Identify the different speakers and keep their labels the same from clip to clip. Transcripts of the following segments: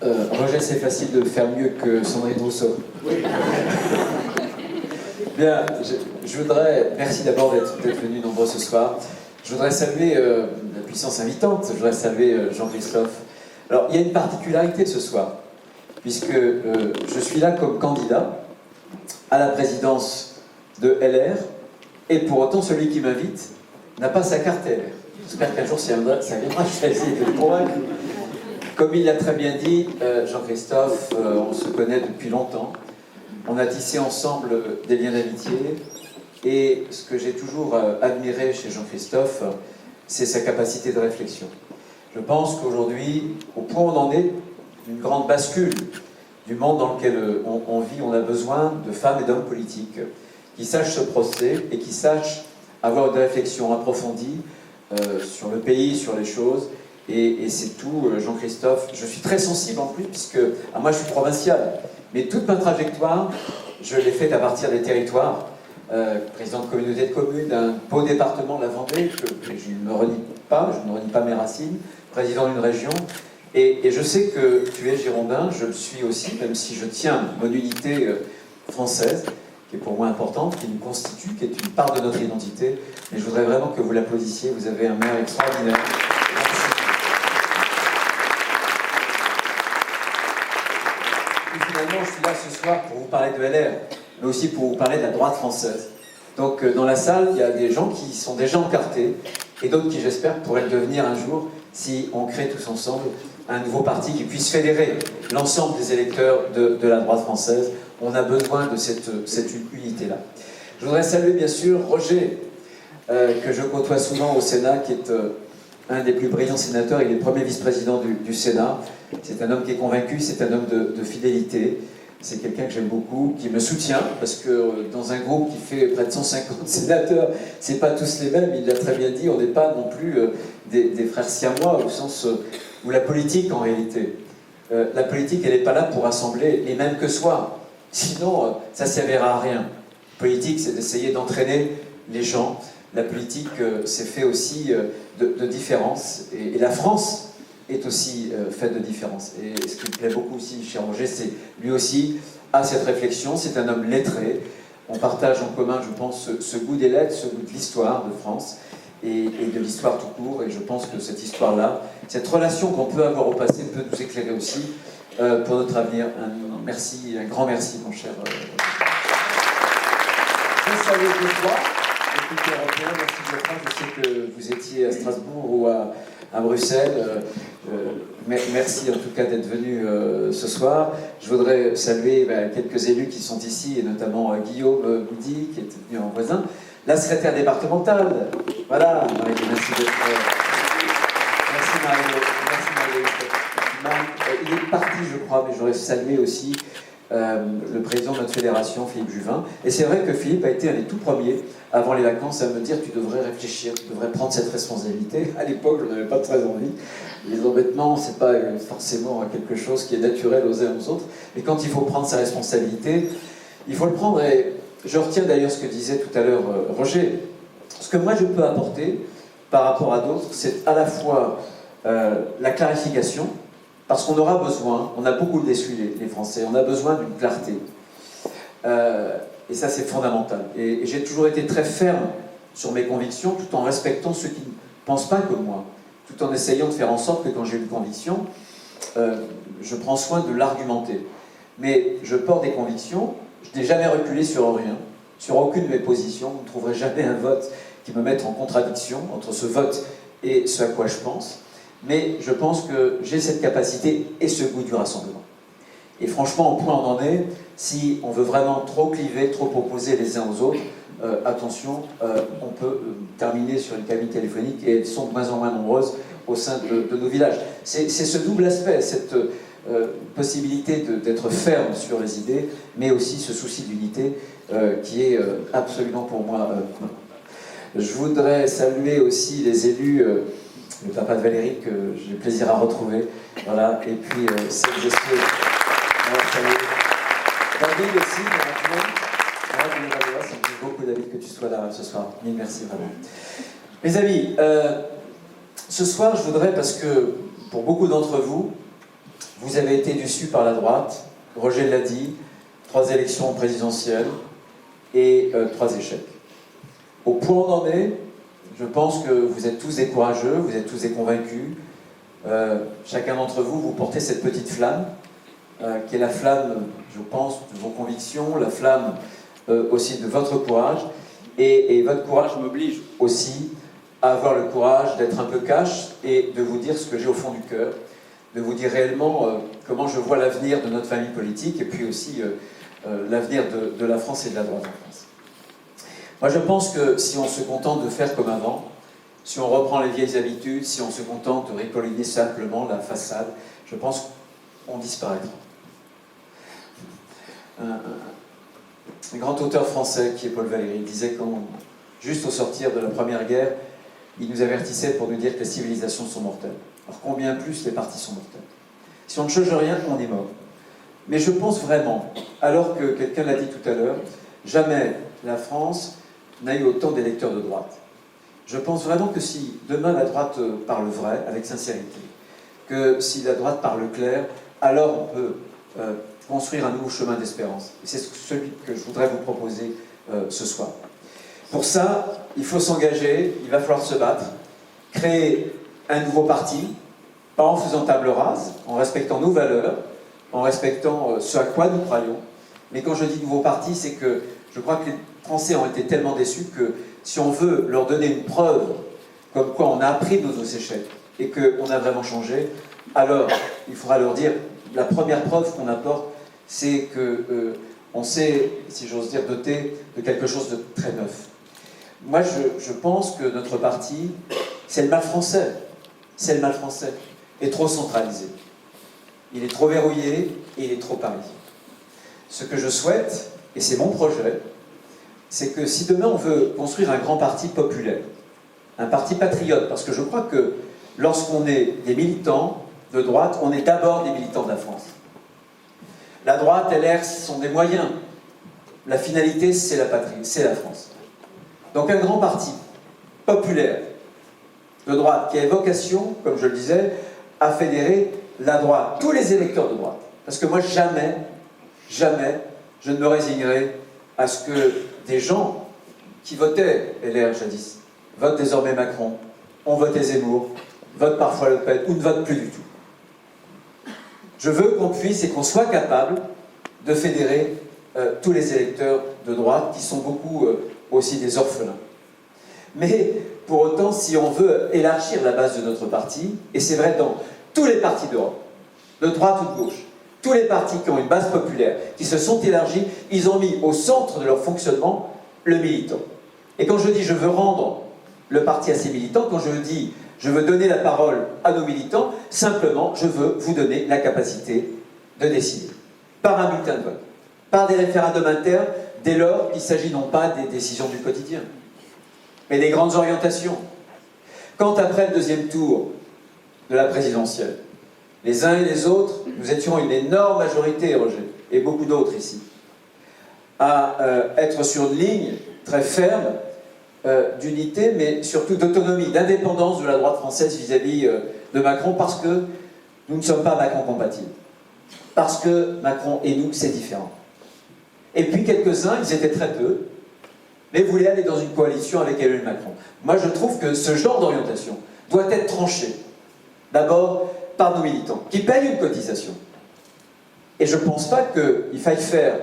Speaker 1: Roger, c'est facile de faire mieux que Sandrine Rousseau.
Speaker 2: Oui.
Speaker 1: Bien, je voudrais, merci d'abord d'être venus nombreux ce soir. Je voudrais saluer la puissance invitante, je voudrais saluer Jean-Christophe. Alors, il y a une particularité ce soir, puisque je suis là comme candidat à la présidence de LR, et pour autant, celui qui m'invite n'a pas sa carte LR. J'espère qu'un jour, ça viendra, je vais essayer de le convaincre. Comme il l'a très bien dit, Jean-Christophe, on se connaît depuis longtemps. On a tissé ensemble des liens d'amitié. Et ce que j'ai toujours admiré chez Jean-Christophe, c'est sa capacité de réflexion. Je pense qu'aujourd'hui, au point où on en est, une grande bascule du monde dans lequel on vit, on a besoin de femmes et d'hommes politiques qui sachent se proster et qui sachent avoir des réflexions approfondies sur le pays, sur les choses. Et c'est tout, Jean-Christophe. Je suis très sensible en plus, puisque moi je suis provincial, mais toute ma trajectoire, je l'ai faite à partir des territoires. Président de communauté de communes d'un beau département, la Vendée, que je ne me renie pas mes racines, président d'une région. Et je sais que tu es girondin, je le suis aussi, même si je tiens mon unité française, qui est pour moi importante, qui nous constitue, qui est une part de notre identité. Mais je voudrais vraiment que vous l'applaudissiez, vous avez un maire extraordinaire. Merci. Et finalement, je suis là ce soir pour vous parler de LR, mais aussi pour vous parler de la droite française. Donc dans la salle, il y a des gens qui sont déjà encartés, et d'autres qui, j'espère, pourraient le devenir un jour, si on crée tous ensemble un nouveau parti qui puisse fédérer l'ensemble des électeurs de la droite française. On a besoin de cette unité-là. Je voudrais saluer bien sûr Roger, que je côtoie souvent au Sénat, qui est un des plus brillants sénateurs. Il est le premier vice-président du Sénat. C'est un homme qui est convaincu, c'est un homme de fidélité. C'est quelqu'un que j'aime beaucoup, qui me soutient, parce que dans un groupe qui fait près de 150 sénateurs, c'est pas tous les mêmes, il l'a très bien dit, on n'est pas non plus des frères siamois, au sens où la politique, en réalité, la politique, elle n'est pas là pour rassembler les mêmes que soi. Sinon, ça ne servira à rien. La politique, c'est d'essayer d'entraîner les gens. La politique, c'est fait aussi de différences. Et la France est aussi faite de différences. Et ce qui me plaît beaucoup aussi chez Roger, c'est lui aussi a cette réflexion. C'est un homme lettré. On partage en commun, je pense, ce goût des lettres, ce goût de l'histoire de France et de l'histoire tout court. Et je pense que cette histoire-là, cette relation qu'on peut avoir au passé peut nous éclairer aussi pour notre avenir. Merci, un grand merci, mon cher. Je salue deux fois, l'équipe européenne, merci de votre âge. Je sais que vous étiez à Strasbourg ou à Bruxelles. Merci en tout cas d'être venu ce soir. Je voudrais saluer quelques élus qui sont ici, et notamment Guillaume Goudy, qui est venu en voisin. La secrétaire départementale, voilà, Marie, merci d'être. Merci Marie. Il est parti, je crois, mais j'aurais salué aussi le président de notre fédération, Philippe Juvin. Et c'est vrai que Philippe a été un des tout premiers, avant les vacances, à me dire tu devrais réfléchir, tu devrais prendre cette responsabilité. À l'époque, je n'avais pas très envie. Les embêtements, c'est pas forcément quelque chose qui est naturel aux uns aux autres. Mais quand il faut prendre sa responsabilité, il faut le prendre. Et je retiens d'ailleurs ce que disait tout à l'heure Roger. Ce que moi je peux apporter par rapport à d'autres, c'est à la fois la clarification, parce qu'on aura besoin, on a beaucoup déçu les Français, on a besoin d'une clarté. Et ça, c'est fondamental. Et j'ai toujours été très ferme sur mes convictions, tout en respectant ceux qui ne pensent pas comme moi, tout en essayant de faire en sorte que quand j'ai une conviction, je prends soin de l'argumenter. Mais je porte des convictions, je n'ai jamais reculé sur rien, sur aucune de mes positions. Vous ne trouverez jamais un vote qui me mette en contradiction entre ce vote et ce à quoi je pense. Mais je pense que j'ai cette capacité et ce goût du rassemblement. Et franchement, au point où on en est, si on veut vraiment trop cliver, trop opposer les uns aux autres, attention, on peut terminer sur une cabine téléphonique, et elles sont de moins en moins nombreuses au sein de nos villages. C'est ce double aspect, cette possibilité d'être ferme sur les idées, mais aussi ce souci d'unité qui est absolument pour moi. Je voudrais saluer aussi les élus, le papa de Valérie, que j'ai le plaisir à retrouver, voilà, et puis celles et ceux. David aussi, ça me touche beaucoup, David, que tu sois là ce soir. Mille merci, vraiment. Mes amis, ce soir, je voudrais, parce que pour beaucoup d'entre vous, vous avez été déçus par la droite, Roger l'a dit, 3 élections présidentielles et 3 échecs. Au point où on en est, je pense que vous êtes tous des courageux, vous êtes tous des convaincus. Chacun d'entre vous, vous portez cette petite flamme, qui est la flamme, je pense, de vos convictions, la flamme aussi de votre courage. Et votre courage m'oblige aussi à avoir le courage d'être un peu cash et de vous dire ce que j'ai au fond du cœur, de vous dire réellement comment je vois l'avenir de notre famille politique et puis aussi l'avenir de la France et de la droite en France. Moi, je pense que si on se contente de faire comme avant, si on reprend les vieilles habitudes, si on se contente de récoliner simplement la façade, je pense qu'on disparaîtra. Un grand auteur français qui est Paul Valéry disait juste au sortir de la Première Guerre, il nous avertissait pour nous dire que les civilisations sont mortelles. Alors combien plus les partis sont mortels. Si on ne change rien, on est mort. Mais je pense vraiment, alors que quelqu'un l'a dit tout à l'heure, jamais la France n'a eu autant d'électeurs de droite. Je pense vraiment que si demain la droite parle vrai, avec sincérité, que si la droite parle clair, alors on peut construire un nouveau chemin d'espérance. Et c'est celui que je voudrais vous proposer ce soir. Pour ça, il faut s'engager, il va falloir se battre, créer un nouveau parti, pas en faisant table rase, en respectant nos valeurs, en respectant ce à quoi nous croyons. Mais quand je dis nouveau parti, c'est que je crois que les Français ont été tellement déçus que si on veut leur donner une preuve comme quoi on a appris de nos échecs et qu'on a vraiment changé, alors il faudra leur dire, la première preuve qu'on apporte, c'est qu'on s'est, si j'ose dire, doté de quelque chose de très neuf. Moi, je pense que notre parti, c'est le mal français. C'est le mal français. Est trop centralisé. Il est trop verrouillé et il est trop parisien. Ce que je souhaite, et c'est mon projet, c'est que si demain on veut construire un grand parti populaire, un parti patriote, parce que je crois que lorsqu'on est des militants de droite, on est d'abord des militants de la France. La droite et l'air sont des moyens. La finalité, c'est la patrie, c'est la France. Donc un grand parti populaire de droite qui a vocation, comme je le disais, à fédérer la droite, tous les électeurs de droite. Parce que moi, jamais, je ne me résignerai à ce que des gens qui votaient LR jadis votent désormais Macron, ont voté Zemmour, votent parfois Le Pen ou ne votent plus du tout. Je veux qu'on puisse et qu'on soit capable de fédérer tous les électeurs de droite qui sont beaucoup aussi des orphelins. Mais pour autant, si on veut élargir la base de notre parti, et c'est vrai dans tous les partis d'Europe, de droite ou de gauche, tous les partis qui ont une base populaire, qui se sont élargis, ils ont mis au centre de leur fonctionnement le militant. Et quand je dis je veux rendre le parti à ses militants, quand je dis je veux donner la parole à nos militants, simplement je veux vous donner la capacité de décider. Par un bulletin de vote, par des référendums internes, dès lors qu'il ne s'agit non pas des décisions du quotidien, mais des grandes orientations. Quand après le deuxième tour de la présidentielle, les uns et les autres, nous étions une énorme majorité, Roger, et beaucoup d'autres ici, à être sur une ligne très ferme d'unité, mais surtout d'autonomie, d'indépendance de la droite française vis-à-vis de Macron, parce que nous ne sommes pas Macron compatibles. Parce que Macron et nous, c'est différent. Et puis quelques-uns, ils étaient très peu, mais voulaient aller dans une coalition avec Emmanuel Macron. Moi, je trouve que ce genre d'orientation doit être tranché. D'abord, par nos militants, qui payent une cotisation. Et je ne pense pas qu'il faille faire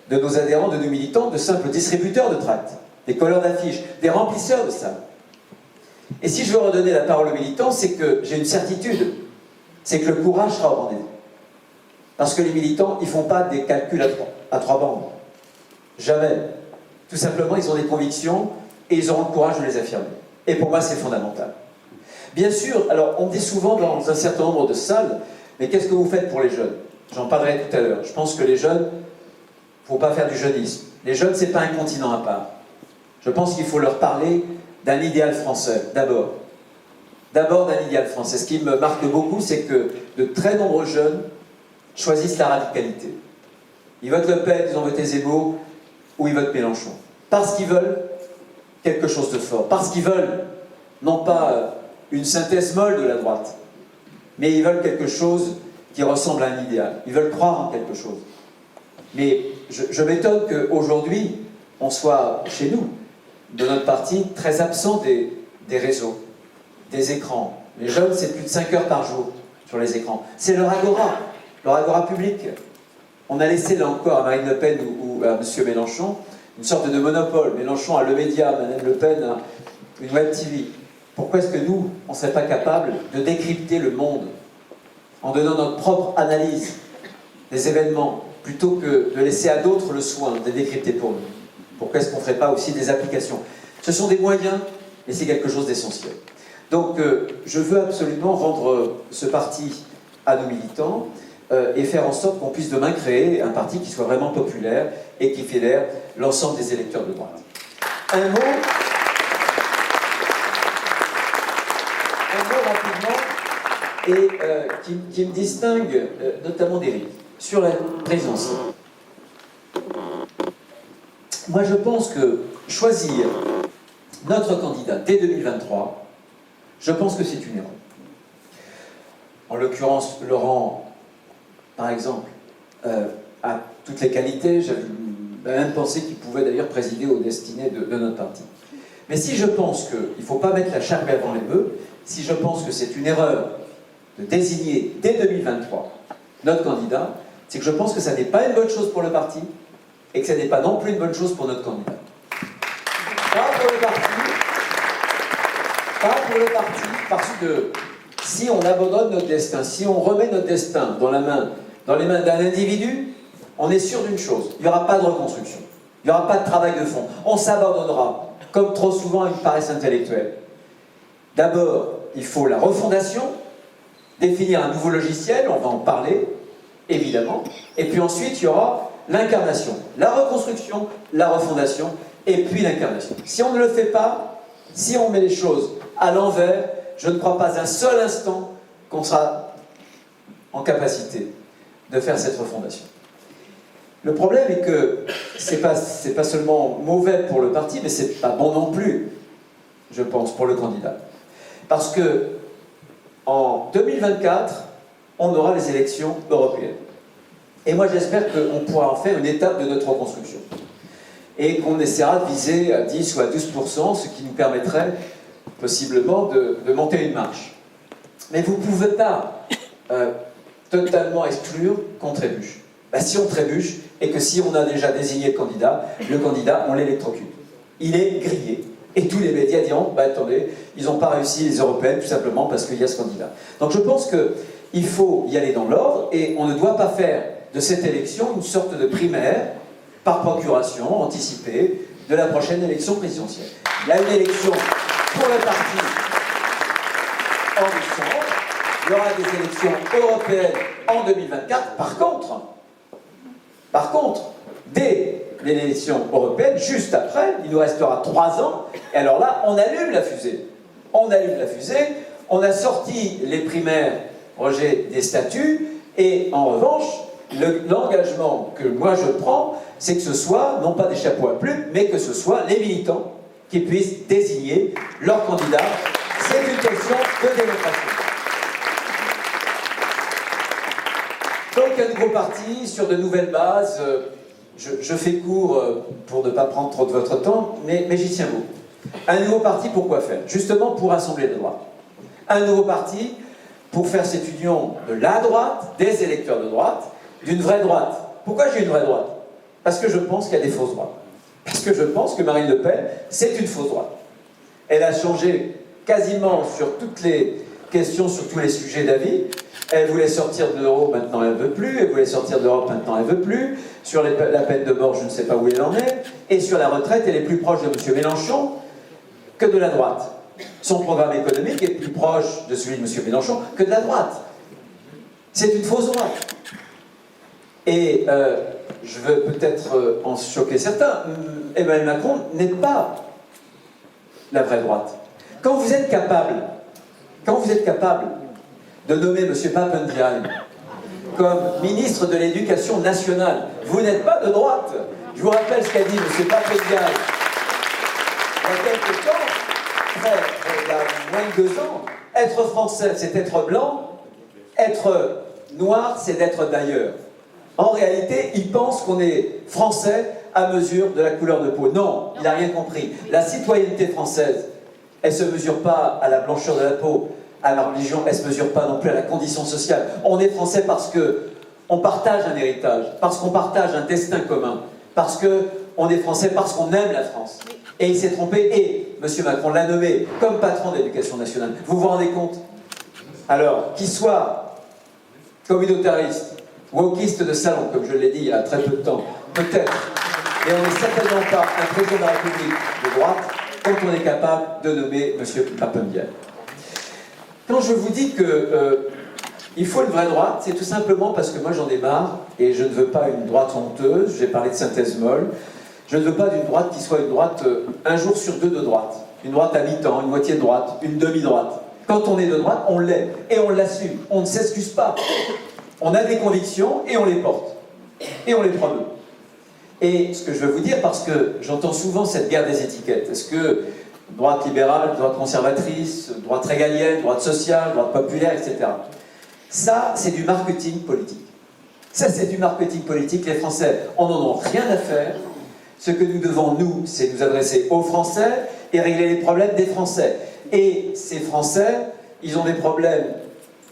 Speaker 1: de nos adhérents, de nos militants, de simples distributeurs de tracts, des colleurs d'affiches, des remplisseurs de salles. Et si je veux redonner la parole aux militants, c'est que j'ai une certitude, c'est que le courage sera au rendez-vous. Parce que les militants, ils ne font pas des calculs à trois bandes. Jamais. Tout simplement, ils ont des convictions et ils auront le courage de les affirmer. Et pour moi, c'est fondamental. Bien sûr, alors on me dit souvent dans un certain nombre de salles, mais qu'est-ce que vous faites pour les jeunes? J'en parlerai tout à l'heure. Je pense que les jeunes, il ne faut pas faire du jeunisme. Les jeunes, ce n'est pas un continent à part. Je pense qu'il faut leur parler d'un idéal français, d'abord. D'abord d'un idéal français. Ce qui me marque beaucoup, c'est que de très nombreux jeunes choisissent la radicalité. Ils votent Le Pen, ils ont voté Zemmour, ou ils votent Mélenchon. Parce qu'ils veulent quelque chose de fort. Parce qu'ils veulent, non pas une synthèse molle de la droite, mais ils veulent quelque chose qui ressemble à un idéal. Ils veulent croire en quelque chose. Mais je m'étonne qu'aujourd'hui, on soit, chez nous, de notre parti, très absent des réseaux, des écrans. Les jeunes, c'est plus de 5 heures par jour sur les écrans. C'est leur agora public. On a laissé là encore à Marine Le Pen ou à M. Mélenchon une sorte de monopole. Mélenchon a le média, Marine Le Pen a une web TV. Pourquoi est-ce que nous, on ne serait pas capable de décrypter le monde en donnant notre propre analyse des événements, plutôt que de laisser à d'autres le soin de décrypter pour nous? Pourquoi est-ce qu'on ne ferait pas aussi des applications? Ce sont des moyens, mais c'est quelque chose d'essentiel. Donc, je veux absolument rendre ce parti à nos militants et faire en sorte qu'on puisse demain créer un parti qui soit vraiment populaire et qui fédère l'ensemble des électeurs de droite. Un mot rapidement, et qui me distingue notamment d'Éric, sur la présidentielle. Moi, je pense que choisir notre candidat dès 2023, je pense que c'est une erreur. En l'occurrence, Laurent, par exemple, a toutes les qualités. J'avais même pensé qu'il pouvait d'ailleurs présider aux destinées de notre parti. Mais si je pense qu'il ne faut pas mettre la charrue avant les bœufs, si je pense que c'est une erreur de désigner dès 2023 notre candidat, c'est que je pense que ça n'est pas une bonne chose pour le parti et que ça n'est pas non plus une bonne chose pour notre candidat. Pas pour le parti, parce que si on abandonne notre destin, si on remet notre destin dans les mains d'un individu, on est sûr d'une chose, il n'y aura pas de reconstruction, il n'y aura pas de travail de fond, on s'abandonnera, comme trop souvent à une paresse intellectuelle. D'abord, il faut la refondation, définir un nouveau logiciel, on va en parler, évidemment, et puis ensuite il y aura l'incarnation, la reconstruction, la refondation, et puis l'incarnation. Si on ne le fait pas, si on met les choses à l'envers, je ne crois pas un seul instant qu'on sera en capacité de faire cette refondation. Le problème est que c'est pas seulement mauvais pour le parti, mais c'est pas bon non plus, je pense, pour le candidat. Parce que en 2024, on aura les élections européennes. Et moi, j'espère qu'on pourra en faire une étape de notre reconstruction. Et qu'on essaiera de viser à 10 ou à 12%, ce qui nous permettrait possiblement de monter une marche. Mais vous ne pouvez pas totalement exclure qu'on trébuche. Si on trébuche, et que si on a déjà désigné le candidat, on l'électrocute. Il est grillé. Et tous les médias diront, attendez, ils n'ont pas réussi les européennes, tout simplement parce qu'il y a ce candidat. Donc je pense qu'il faut y aller dans l'ordre, et on ne doit pas faire de cette élection une sorte de primaire, par procuration, anticipée, de la prochaine élection présidentielle. Il y a une élection pour le parti en décembre, il y aura des élections européennes en 2024. Par contre, dès l'élection européenne, juste après, il nous restera 3 ans, et alors là, on allume la fusée. On allume la fusée, on a sorti les primaires rejet des statuts, et en revanche, l'engagement que moi je prends, c'est que ce soit, non pas des chapeaux à plumes, mais que ce soit les militants qui puissent désigner leur candidat. C'est une question de démocratie. Donc un nouveau parti, sur de nouvelles bases, je fais court pour ne pas prendre trop de votre temps, mais j'y tiens beaucoup. Un nouveau parti, pourquoi faire? Justement pour rassembler les droits. Un nouveau parti pour faire cette union de la droite, des électeurs de droite, d'une vraie droite. Pourquoi j'ai une vraie droite? Parce que je pense qu'il y a des fausses droites. Parce que je pense que Marine Le Pen, c'est une fausse droite. Elle a changé quasiment sur toutes les questions, sur tous les sujets d'avis. Elle voulait sortir de l'euro, maintenant elle ne veut plus. Elle voulait sortir de l'Europe, maintenant elle ne veut plus. Sur la peine de mort, je ne sais pas où elle en est. Et sur la retraite, elle est plus proche de M. Mélenchon que de la droite. Son programme économique est plus proche de celui de M. Mélenchon que de la droite. C'est une fausse droite. Et je veux peut-être en choquer certains, Emmanuel Macron n'est pas la vraie droite. Quand vous êtes capable de nommer M. Papendiaï comme ministre de l'Éducation nationale, vous n'êtes pas de droite. Je vous rappelle ce qu'a dit M. Papendiaï il y a quelques temps, il y a moins de 2 ans. Être français, c'est être blanc. Être noir, c'est d'être d'ailleurs. En réalité, il pense qu'on est français à mesure de la couleur de peau. Non, il n'a rien compris. La citoyenneté française, elle ne se mesure pas à la blancheur de la peau, à la religion, elle ne se mesure pas non plus à la condition sociale. On est français parce qu'on partage un héritage, parce qu'on partage un destin commun, parce qu'on est français parce qu'on aime la France. Et il s'est trompé, et M. Macron l'a nommé comme patron de l'éducation nationale. Vous vous rendez compte? Alors, qu'il soit communautariste, wokiste de salon, comme je l'ai dit il y a très peu de temps, peut-être, mais on n'est certainement pas un président de la République de droite quand on est capable de nommer M. Papendiaï. Quand je vous dis que il faut une vraie droite, c'est tout simplement parce que moi j'en ai marre, et je ne veux pas une droite honteuse, j'ai parlé de synthèse molle, je ne veux pas d'une droite qui soit une droite un jour sur deux de droite, une droite à mi-temps, une moitié de droite, une demi-droite. Quand on est de droite, on l'est, et on l'assume, on ne s'excuse pas. On a des convictions, et on les porte, et on les promeut. Et ce que je veux vous dire, parce que j'entends souvent cette guerre des étiquettes, est-ce que droite libérale, droite conservatrice, droite régalienne, droite sociale, droite populaire, etc. Ça, c'est du marketing politique. Ça, c'est du marketing politique. Les Français en ont rien à faire. Ce que nous devons, nous, c'est nous adresser aux Français et régler les problèmes des Français. Et ces Français, ils ont des problèmes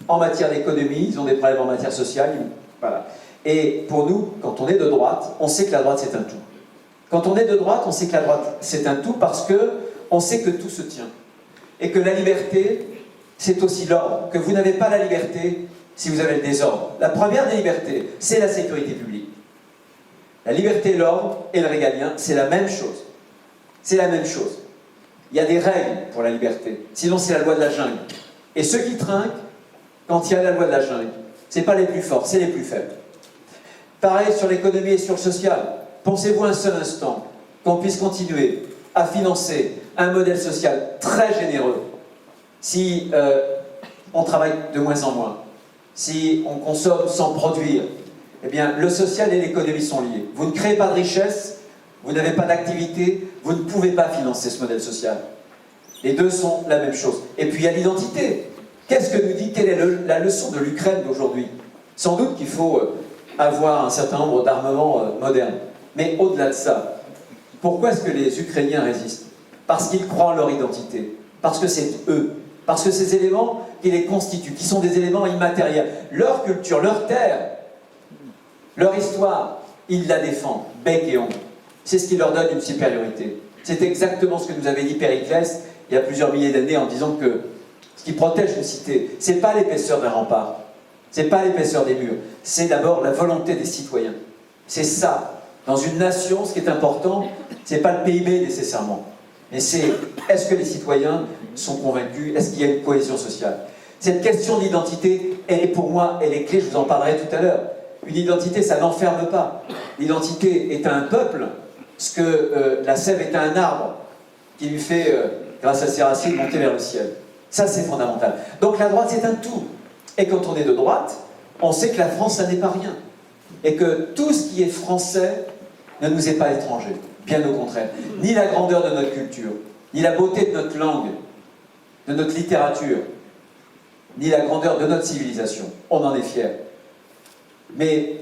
Speaker 1: en matière d'économie, ils ont des problèmes en matière sociale. Voilà. Et pour nous, quand on est de droite, on sait que la droite, c'est un tout. Quand on est de droite, on sait que la droite, c'est un tout parce qu'on sait que tout se tient. Et que la liberté, c'est aussi l'ordre. Que vous n'avez pas la liberté si vous avez le désordre. La première des libertés, c'est la sécurité publique. La liberté, l'ordre et le régalien, c'est la même chose. C'est la même chose. Il y a des règles pour la liberté. Sinon, c'est la loi de la jungle. Et ceux qui trinquent, quand il y a la loi de la jungle, ce n'est pas les plus forts, c'est les plus faibles. Pareil sur l'économie et sur le social. Pensez-vous un seul instant qu'on puisse continuer à financer un modèle social très généreux si on travaille de moins en moins, si on consomme sans produire? Eh bien, le social et l'économie sont liés. Vous ne créez pas de richesse, vous n'avez pas d'activité, vous ne pouvez pas financer ce modèle social. Les deux sont la même chose. Et puis il y a l'identité. Qu'est-ce que nous dit, quelle est la leçon de l'Ukraine d'aujourd'hui? Sans doute qu'il faut avoir un certain nombre d'armements modernes. Mais au-delà de ça, pourquoi est-ce que les Ukrainiens résistent? Parce qu'ils croient en leur identité. Parce que c'est eux. Parce que ces éléments qui les constituent, qui sont des éléments immatériels. Leur culture, leur terre, leur histoire, ils la défendent, bec et ongle. C'est ce qui leur donne une supériorité. C'est exactement ce que nous avait dit Périclès il y a plusieurs milliers d'années en disant que ce qui protège une cité, c'est pas l'épaisseur d'un rempart, c'est pas l'épaisseur des murs, c'est d'abord la volonté des citoyens. C'est ça. Dans une nation, ce qui est important, c'est pas le PIB nécessairement, mais c'est est-ce que les citoyens sont convaincus, est-ce qu'il y a une cohésion sociale? Cette question d'identité, elle est pour moi, elle est clé, je vous en parlerai tout à l'heure. Une identité, ça n'enferme pas. L'identité est à un peuple, ce que la sève est à un arbre, qui lui fait, grâce à ses racines, monter vers le ciel. Ça, c'est fondamental. Donc la droite, c'est un tout. Et quand on est de droite, on sait que la France, ça n'est pas rien. Et que tout ce qui est français ne nous est pas étranger. Bien au contraire. Ni la grandeur de notre culture, ni la beauté de notre langue, de notre littérature, ni la grandeur de notre civilisation. On en est fiers. Mais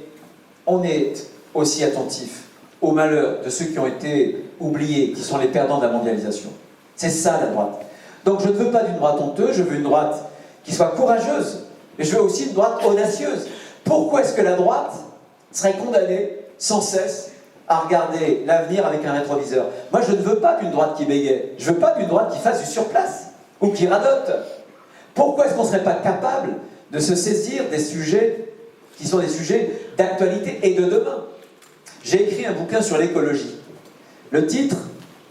Speaker 1: on est aussi attentif au malheur de ceux qui ont été oubliés, qui sont les perdants de la mondialisation. C'est ça la droite. Donc je ne veux pas d'une droite honteuse, je veux une droite qui soit courageuse, mais je veux aussi une droite audacieuse. Pourquoi est-ce que la droite serait condamnée sans cesse à regarder l'avenir avec un rétroviseur? Moi je ne veux pas d'une droite qui bégaye, je ne veux pas d'une droite qui fasse du surplace, ou qui radote. Pourquoi est-ce qu'on ne serait pas capable de se saisir des sujets qui sont des sujets d'actualité et de demain? J'ai écrit un bouquin sur l'écologie. Le titre,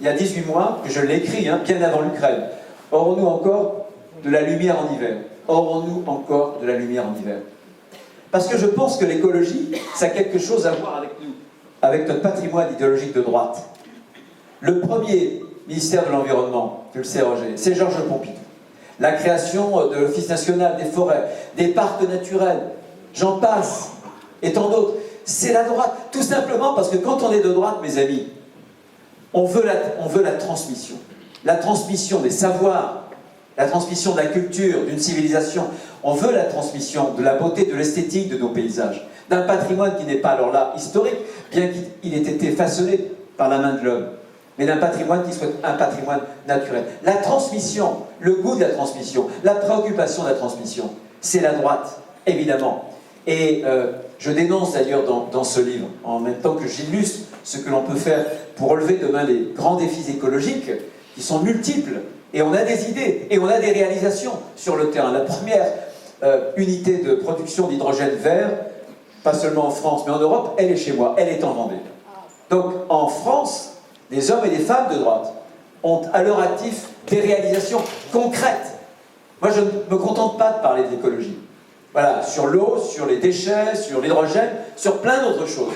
Speaker 1: il y a 18 mois, que je l'ai écrit, bien avant l'Ukraine. Aurons-nous encore de la lumière en hiver? Aurons-nous encore de la lumière en hiver? Parce que je pense que l'écologie, ça a quelque chose à voir avec nous, avec notre patrimoine idéologique de droite. Le premier ministère de l'Environnement, tu le sais Roger, c'est Georges Pompidou. La création de l'Office national des forêts, des parcs naturels, j'en passe, et tant d'autres. C'est la droite, tout simplement parce que quand on est de droite, mes amis, on veut la transmission. La transmission des savoirs, la transmission de la culture, d'une civilisation. On veut la transmission de la beauté, de l'esthétique de nos paysages, d'un patrimoine qui n'est pas alors là historique, bien qu'il ait été façonné par la main de l'homme, mais d'un patrimoine qui soit un patrimoine naturel. La transmission, le goût de la transmission, la préoccupation de la transmission, c'est la droite, évidemment. Et je dénonce d'ailleurs dans ce livre, en même temps que j'illustre ce que l'on peut faire pour relever demain les grands défis écologiques, qui sont multiples, et on a des idées, et on a des réalisations sur le terrain. La première unité de production d'hydrogène vert, pas seulement en France, mais en Europe, elle est chez moi, elle est en Vendée. Donc en France, des hommes et des femmes de droite ont à leur actif des réalisations concrètes. Moi, je ne me contente pas de parler d'écologie. Voilà, sur l'eau, sur les déchets, sur l'hydrogène, sur plein d'autres choses.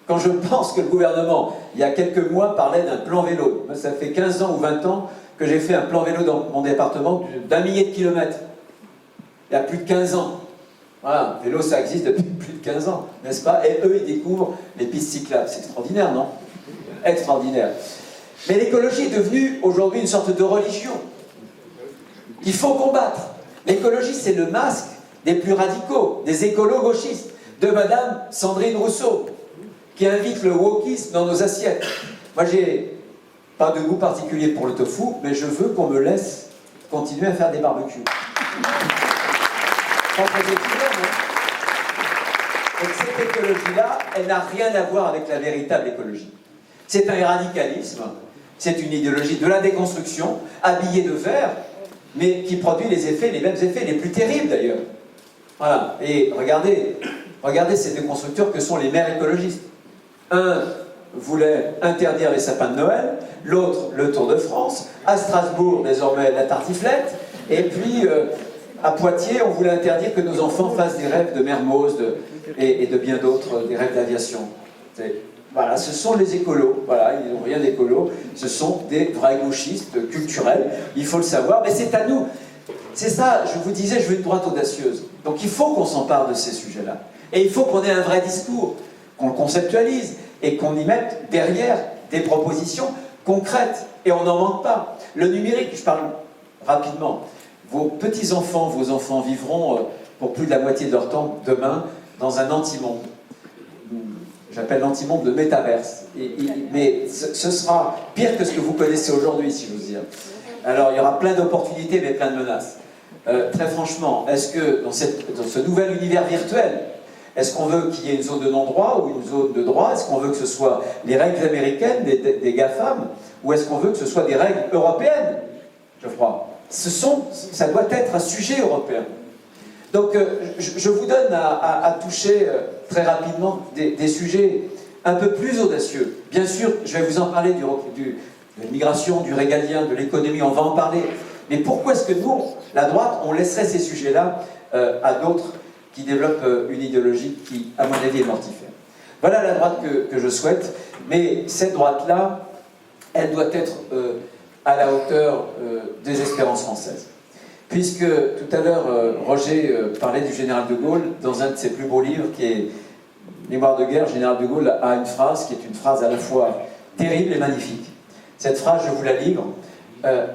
Speaker 1: Quand je pense que le gouvernement, il y a quelques mois, parlait d'un plan vélo. Moi, ça fait 15 ans ou 20 ans que j'ai fait un plan vélo dans mon département d'1 millier de kilomètres. Il y a plus de 15 ans. Voilà, vélo, ça existe depuis plus de 15 ans, n'est-ce pas? Et eux, ils découvrent les pistes cyclables. C'est extraordinaire, non? Extraordinaire. Mais l'écologie est devenue aujourd'hui une sorte de religion qu'il faut combattre. L'écologie, c'est le masque des plus radicaux, des écolos gauchistes, de Madame Sandrine Rousseau, qui invite le wokisme dans nos assiettes. Moi, j'ai pas de goût particulier pour le tofu, mais je veux qu'on me laisse continuer à faire des barbecues. Sans poser de problème, hein. Et cette écologie-là, elle n'a rien à voir avec la véritable écologie. C'est un radicalisme, c'est une idéologie de la déconstruction, habillée de vert, mais qui produit les mêmes effets, les plus terribles d'ailleurs. Voilà, et regardez ces déconstructeurs que sont les maires écologistes. Un voulait interdire les sapins de Noël, l'autre le Tour de France, à Strasbourg désormais la tartiflette, et puis à Poitiers on voulait interdire que nos enfants fassent des rêves de Mermoz et de bien d'autres, des rêves d'aviation. Voilà, ce sont les écolos, voilà, ils n'ont rien d'écolo, ce sont des vrais gauchistes culturels, il faut le savoir, mais c'est à nous. C'est ça, je vous disais, je veux une droite audacieuse. Donc il faut qu'on s'empare de ces sujets-là. Et il faut qu'on ait un vrai discours, qu'on le conceptualise, et qu'on y mette derrière des propositions concrètes. Et on n'en manque pas. Le numérique, je parle rapidement, vos petits-enfants, vos enfants vivront pour plus de la moitié de leur temps demain dans un anti-monde. J'appelle l'anti-monde le métaverse. Mais ce sera pire que ce que vous connaissez aujourd'hui, si j'ose dire. Alors, il y aura plein d'opportunités, mais plein de menaces. Très franchement, est-ce que dans ce nouvel univers virtuel, est-ce qu'on veut qu'il y ait une zone de non-droit ou une zone de droit? Est-ce qu'on veut que ce soit les règles américaines des GAFAM? Ou est-ce qu'on veut que ce soit des règles européennes, Geoffroy? Ça doit être un sujet européen. Donc, je vous donne à toucher très rapidement des sujets un peu plus audacieux. Bien sûr, je vais vous en parler de l'immigration, du régalien, de l'économie, on va en parler. Mais pourquoi est-ce que nous, la droite, on laisserait ces sujets-là à d'autres qui développent une idéologie qui, à mon avis, est mortifère? Voilà la droite que je souhaite, mais cette droite-là, elle doit être à la hauteur des espérances françaises. Puisque tout à l'heure, Roger parlait du général de Gaulle dans un de ses plus beaux livres, qui est Mémoire de guerre. Général de Gaulle a une phrase qui est une phrase à la fois terrible et magnifique. Cette phrase, je vous la livre.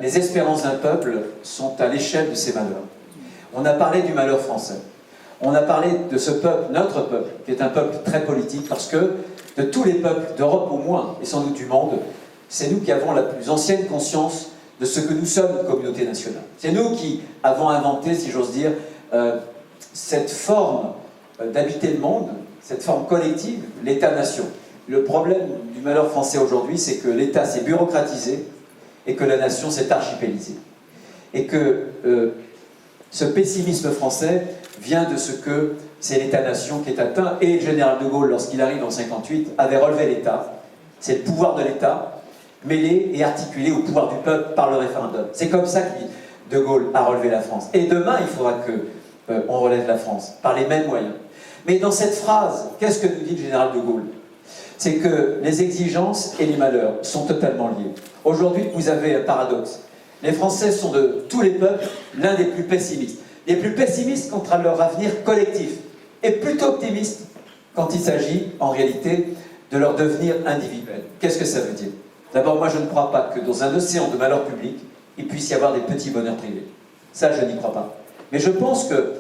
Speaker 1: Les espérances d'un peuple sont à l'échelle de ses malheurs. On a parlé du malheur français. On a parlé de ce peuple, notre peuple, qui est un peuple très politique, parce que de tous les peuples d'Europe au moins, et sans doute du monde, c'est nous qui avons la plus ancienne conscience de ce que nous sommes, une communauté nationale. C'est nous qui avons inventé, si j'ose dire, cette forme d'habiter le monde, cette forme collective, l'État-nation. Le problème du malheur français aujourd'hui, c'est que l'État s'est bureaucratisé et que la nation s'est archipélisée. Et que ce pessimisme français vient de ce que c'est l'État-nation qui est atteint. Et le général de Gaulle, lorsqu'il arrive en 1958, avait relevé l'État. C'est le pouvoir de l'État mêlé et articulé au pouvoir du peuple par le référendum. C'est comme ça que de Gaulle a relevé la France. Et demain, il faudra qu'on relève la France, par les mêmes moyens. Mais dans cette phrase, qu'est-ce que nous dit le général de Gaulle? C'est que les exigences et les malheurs sont totalement liés. Aujourd'hui, vous avez un paradoxe. Les Français sont de tous les peuples l'un des plus pessimistes. Les plus pessimistes quant à leur avenir collectif, et plutôt optimistes quand il s'agit, en réalité, de leur devenir individuel. Qu'est-ce que ça veut dire? D'abord, moi, je ne crois pas que dans un océan de malheur public, il puisse y avoir des petits bonheurs privés. Ça, je n'y crois pas. Mais je pense que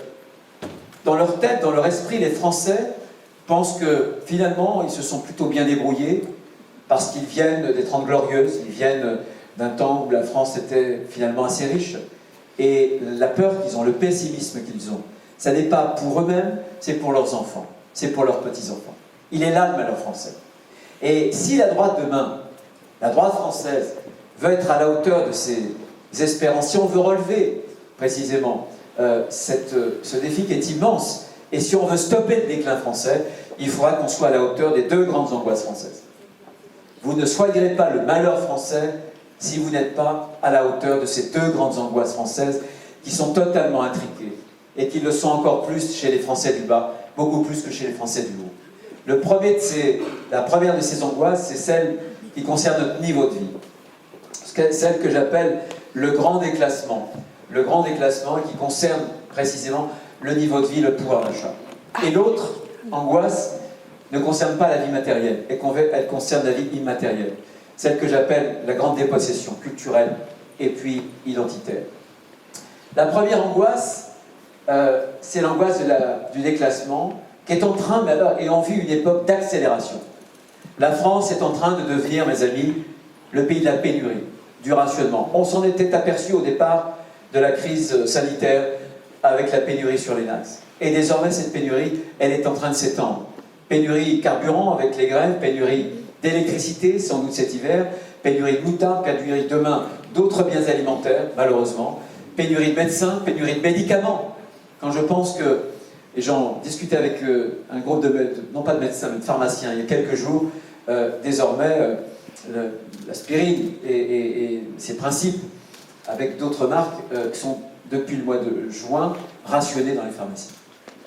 Speaker 1: dans leur tête, dans leur esprit, les Français pensent que finalement, ils se sont plutôt bien débrouillés parce qu'ils viennent des Trente Glorieuses, ils viennent d'un temps où la France était finalement assez riche. Et la peur qu'ils ont, le pessimisme qu'ils ont, ça n'est pas pour eux-mêmes, c'est pour leurs enfants, c'est pour leurs petits-enfants. Il est là le malheur français. Et si la droite demain, la droite française, veut être à la hauteur de ces espérances, si on veut relever précisément ce défi qui est immense, et si on veut stopper le déclin français, il faudra qu'on soit à la hauteur des deux grandes angoisses françaises. Vous ne soignerez pas le malheur français si vous n'êtes pas à la hauteur de ces deux grandes angoisses françaises qui sont totalement intriquées et qui le sont encore plus chez les Français du bas, beaucoup plus que chez les Français du haut. La première de ces angoisses, c'est celle qui concerne notre niveau de vie. Celle que j'appelle le grand déclassement. Le grand déclassement qui concerne précisément le niveau de vie, le pouvoir d'achat. Et l'autre angoisse ne concerne pas la vie matérielle, elle concerne la vie immatérielle. Celle que j'appelle la grande dépossession culturelle et puis identitaire. La première angoisse, c'est l'angoisse du déclassement qui est en train, mais alors, et on vit une époque d'accélération. La France est en train de devenir, mes amis, le pays de la pénurie, du rationnement. On s'en était aperçu au départ de la crise sanitaire avec la pénurie sur les NAS. Et désormais, cette pénurie, elle est en train de s'étendre. Pénurie carburant avec les grèves, pénurie d'électricité, sans doute cet hiver, pénurie de moutarde, pénurie demain d'autres biens alimentaires, malheureusement, pénurie de médecins, pénurie de médicaments. Quand je pense que, et j'en discutais avec un groupe non pas de médecins, mais de pharmaciens, il y a quelques jours, désormais, l'aspirine et ses principes, avec d'autres marques, sont depuis le mois de juin rationnés dans les pharmacies.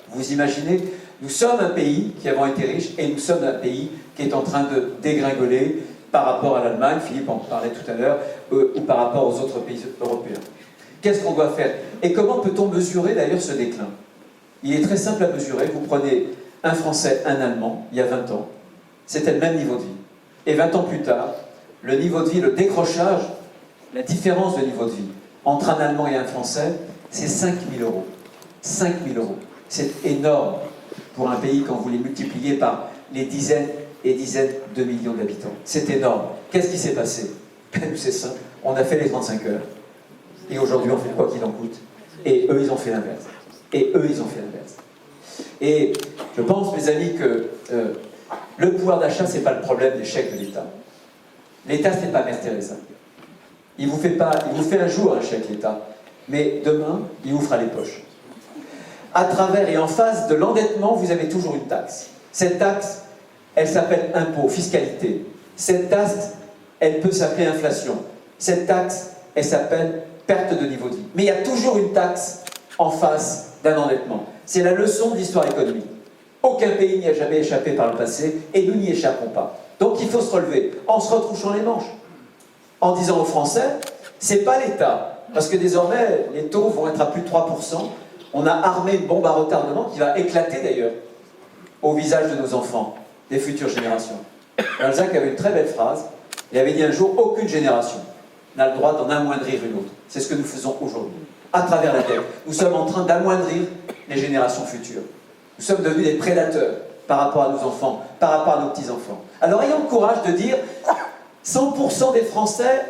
Speaker 1: Vous imaginez, nous sommes un pays qui avons été riche et nous sommes un pays qui est en train de dégringoler par rapport à l'Allemagne, Philippe en parlait tout à l'heure, ou par rapport aux autres pays européens. Qu'est-ce qu'on doit faire? Et comment peut-on mesurer d'ailleurs ce déclin? Il est très simple à mesurer. Vous prenez un Français, un Allemand, il y a 20 ans, c'était le même niveau de vie. Et 20 ans plus tard, le niveau de vie, le décrochage, la différence de niveau de vie entre un Allemand et un Français, c'est 5 000 euros. 5 000 euros. C'est énorme pour un pays quand vous les multipliez par les dizaines et dizaines de millions d'habitants. C'est énorme. Qu'est-ce qui s'est passé? C'est simple. On a fait les 35 heures. Et aujourd'hui, on fait quoi qu'il en coûte. Et eux, ils ont fait l'inverse. Et eux, ils ont fait l'inverse. Et je pense, mes amis, que le pouvoir d'achat, ce n'est pas le problème des chèques de l'État. L'État, ce n'est pas Mère Teresa. Il vous fait un jour un chèque, l'État. Mais demain, il vous fera les poches. À travers et en face de l'endettement, vous avez toujours une taxe. Cette taxe, elle s'appelle impôt, fiscalité. Cette taxe, elle peut s'appeler inflation. Cette taxe, elle s'appelle perte de niveau de vie. Mais il y a toujours une taxe en face d'un endettement. C'est la leçon de l'histoire économique. Aucun pays n'y a jamais échappé par le passé et nous n'y échapperons pas. Donc il faut se relever en se retroussant les manches. En disant aux Français, c'est pas l'État. Parce que désormais, les taux vont être à plus de 3%. On a armé une bombe à retardement qui va éclater d'ailleurs au visage de nos enfants, des futures générations. Balzac avait une très belle phrase. Il avait dit un jour, aucune génération n'a le droit d'en amoindrir une autre. C'est ce que nous faisons aujourd'hui. À travers la dette, nous sommes en train d'amoindrir les générations futures. Nous sommes devenus des prédateurs par rapport à nos enfants, par rapport à nos petits-enfants. Alors ayons le courage de dire 100% des Français,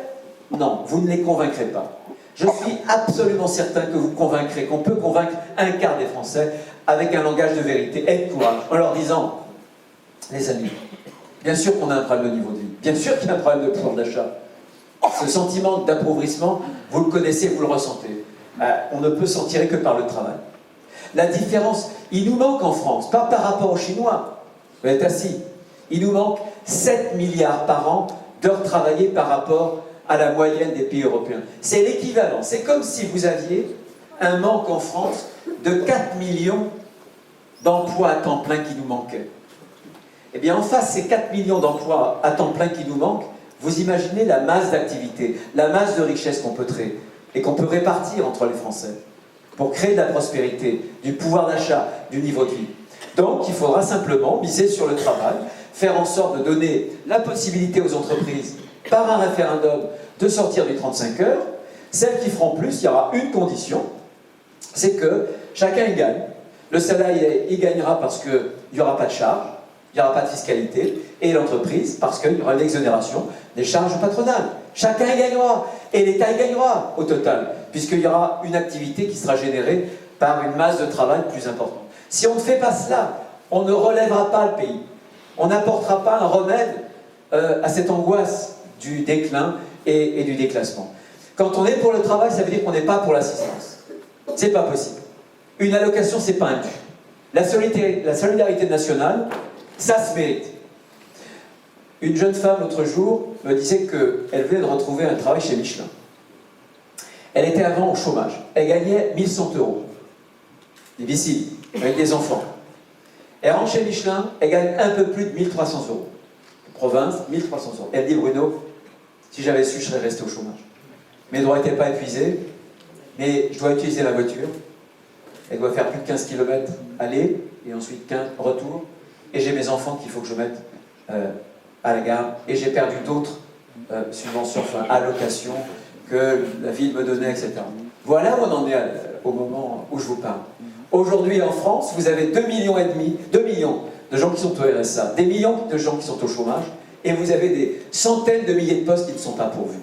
Speaker 1: non, vous ne les convaincrez pas. Je suis absolument certain que vous convaincrez, qu'on peut convaincre un quart des Français avec un langage de vérité et de courage, en leur disant, les amis, bien sûr qu'on a un problème de niveau de vie, bien sûr qu'il y a un problème de pouvoir d'achat. Ce sentiment d'appauvrissement, vous le connaissez, vous le ressentez. On ne peut s'en tirer que par le travail. La différence, il nous manque en France, pas par rapport aux Chinois, vous êtes assis, il nous manque 7 milliards par an d'heures travaillées par rapport à la moyenne des pays européens. C'est l'équivalent. C'est comme si vous aviez un manque en France de 4 millions d'emplois à temps plein qui nous manquaient. Eh bien, en face, ces 4 millions d'emplois à temps plein qui nous manquent, vous imaginez la masse d'activité, la masse de richesse qu'on peut créer et qu'on peut répartir entre les Français pour créer de la prospérité, du pouvoir d'achat, du niveau de vie. Donc, il faudra simplement miser sur le travail, faire en sorte de donner la possibilité aux entreprises, par un référendum, de sortir du 35 heures. Celles qui feront plus, il y aura une condition, c'est que chacun y gagne. Le salarié y gagnera parce qu'il n'y aura pas de charge, il n'y aura pas de fiscalité, et l'entreprise parce qu'il y aura l'exonération des charges patronales. Chacun y gagnera, et l'État y gagnera au total, puisqu'il y aura une activité qui sera générée par une masse de travail plus importante. Si on ne fait pas cela, on ne relèvera pas le pays. On n'apportera pas un remède à cette angoisse du déclin et du déclassement. Quand on est pour le travail, ça veut dire qu'on n'est pas pour l'assistance. C'est pas possible. Une allocation, c'est pas un dû. La solidarité nationale, ça se mérite. Une jeune femme, l'autre jour, me disait qu'elle venait de retrouver un travail chez Michelin. Elle était avant au chômage. Elle gagnait 1100 €. Difficile, avec des enfants. Elle rentre chez Michelin, elle gagne un peu plus de 1300 €. Province, 1300 €. Elle dit, Bruno, si j'avais su, je serais resté au chômage. Mes droits n'étaient pas épuisés, mais je dois utiliser la voiture. Elle doit faire plus de 15 km aller, et ensuite 15 retour. Et j'ai mes enfants qu'il faut que je mette à la gare. Et j'ai perdu d'autres subventions, enfin allocations, que la ville me donnait, etc. Voilà où on en est au moment où je vous parle. Aujourd'hui, en France, vous avez 2,5 millions de gens qui sont au RSA, des millions de gens qui sont au chômage, et vous avez des centaines de milliers de postes qui ne sont pas pourvus.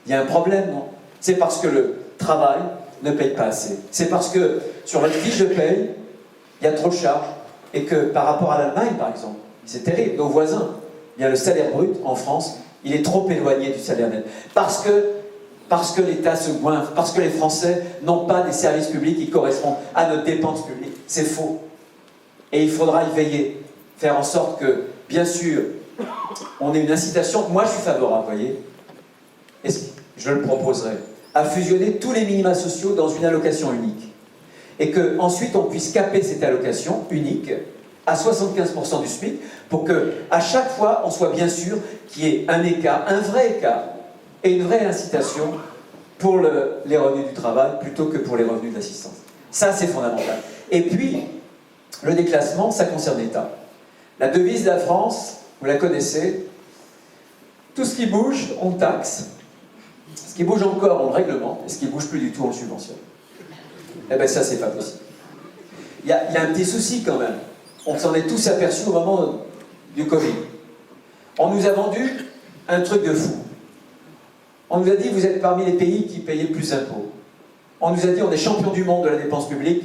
Speaker 1: Il y a un problème, non? C'est parce que le travail ne paye pas assez. C'est parce que sur votre fiche de paye, il y a trop de charges, et que par rapport à l'Allemagne, par exemple, c'est terrible, nos voisins, il y a le salaire brut en France, il est trop éloigné du salaire net. Parce que l'État se goinfre, parce que les Français n'ont pas des services publics qui correspondent à nos dépenses publiques. C'est faux. Et il faudra y veiller, faire en sorte que, bien sûr, on ait une incitation. Moi, je suis favorable, vous voyez, et je le proposerai, à fusionner tous les minima sociaux dans une allocation unique. Et qu'ensuite, on puisse caper cette allocation unique à 75% du SMIC, pour qu'à chaque fois, on soit bien sûr qu'il y ait un écart, un vrai écart, et une vraie incitation pour les revenus du travail plutôt que pour les revenus de l'assistance. Ça, c'est fondamental. Et puis, le déclassement, ça concerne l'État. La devise de la France, vous la connaissez, tout ce qui bouge, on taxe. Ce qui bouge encore, on le réglemente, et ce qui ne bouge plus du tout, on le subventionne. Eh bien, ça, c'est pas possible. Il y a un petit souci quand même. On s'en est tous aperçus au moment du Covid. On nous a vendu un truc de fou. On nous a dit, vous êtes parmi les pays qui payaient le plus d'impôts. On nous a dit, on est champion du monde de la dépense publique.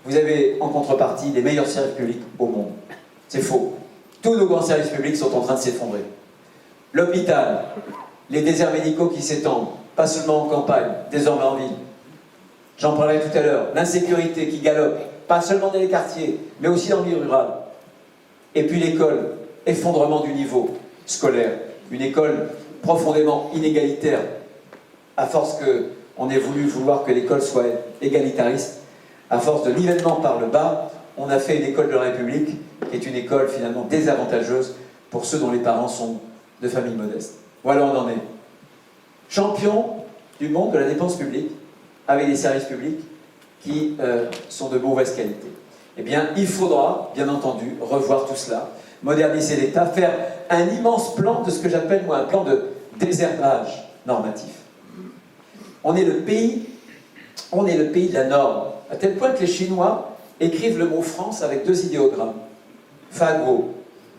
Speaker 1: Vous avez en contrepartie les meilleurs services publics au monde. C'est faux. Tous nos grands services publics sont en train de s'effondrer. L'hôpital, les déserts médicaux qui s'étendent, pas seulement en campagne, désormais en ville. J'en parlerai tout à l'heure. L'insécurité qui galope, pas seulement dans les quartiers, mais aussi dans le milieu rural. Et puis l'école, effondrement du niveau scolaire. Une école profondément inégalitaire, à force qu'on ait vouloir que l'école soit égalitariste, à force de nivellement par le bas, on a fait une école de la République qui est une école finalement désavantageuse pour ceux dont les parents sont de familles modestes. Voilà où on en est. Champion du monde de la dépense publique, avec des services publics qui sont de mauvaise qualité. Eh bien, il faudra, bien entendu, revoir tout cela, moderniser l'État, faire un immense plan de ce que j'appelle, moi, un plan de désherbage normatif. On est le pays de la norme, à tel point que les Chinois écrivent le mot France avec 2 idéogrammes. Fago,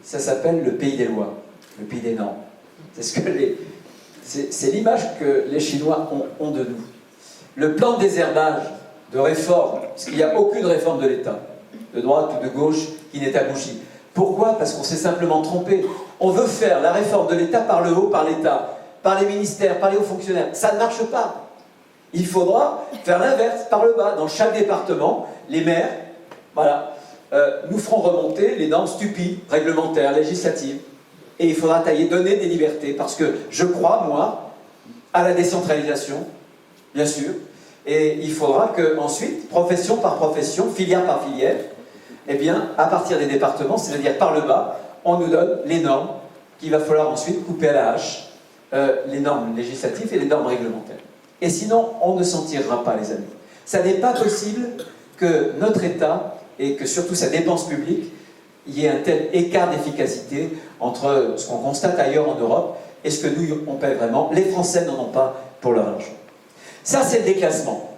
Speaker 1: ça s'appelle le pays des lois, le pays des normes. C'est l'image que les Chinois ont de nous. Le plan de désherbage, de réforme, parce qu'il n'y a aucune réforme de l'État, de droite ou de gauche, qui n'est aboutie. Pourquoi? Parce qu'on s'est simplement trompé. On veut faire la réforme de l'État par le haut, par l'État, par les ministères, par les hauts fonctionnaires. Ça ne marche pas. Il faudra faire l'inverse, par le bas. Dans chaque département, les maires, voilà, nous feront remonter les normes stupides, réglementaires, législatives. Et il faudra donner des libertés, parce que je crois, moi, à la décentralisation, bien sûr, et il faudra qu'ensuite, profession par profession, filière par filière, eh bien, à partir des départements, c'est-à-dire par le bas, on nous donne les normes qu'il va falloir ensuite couper à la hache, les normes législatives et les normes réglementaires. Et sinon, on ne s'en tirera pas, les amis. Ça n'est pas possible que notre État, et que surtout sa dépense publique, il y ait un tel écart d'efficacité entre ce qu'on constate ailleurs en Europe et ce que nous, on paie vraiment. Les Français n'en ont pas pour leur argent. Ça, c'est le déclassement.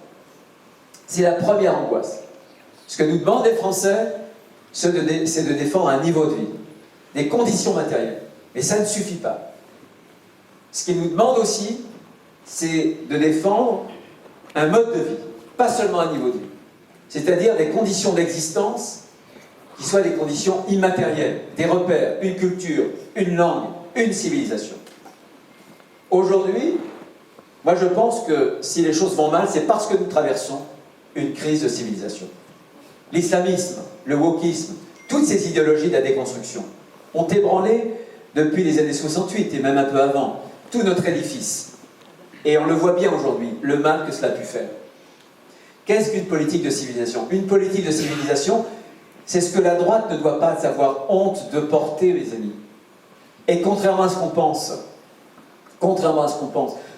Speaker 1: C'est la première angoisse. Ce que nous demandent les Français, c'est de défendre un niveau de vie, des conditions matérielles. Mais ça ne suffit pas. Ce qu'ils nous demandent aussi, c'est de défendre un mode de vie, pas seulement un niveau de vie. C'est-à-dire des conditions d'existence qui soient des conditions immatérielles, des repères, une culture, une langue, une civilisation. Aujourd'hui, moi je pense que si les choses vont mal, c'est parce que nous traversons une crise de civilisation. L'islamisme, le wokisme, toutes ces idéologies de la déconstruction ont ébranlé depuis les années 68 et même un peu avant tout notre édifice. Et on le voit bien aujourd'hui, le mal que cela a pu faire. Qu'est-ce qu'une politique de civilisation? Une politique de civilisation, c'est ce que la droite ne doit pas avoir honte de porter, mes amis. Et contrairement à ce qu'on pense,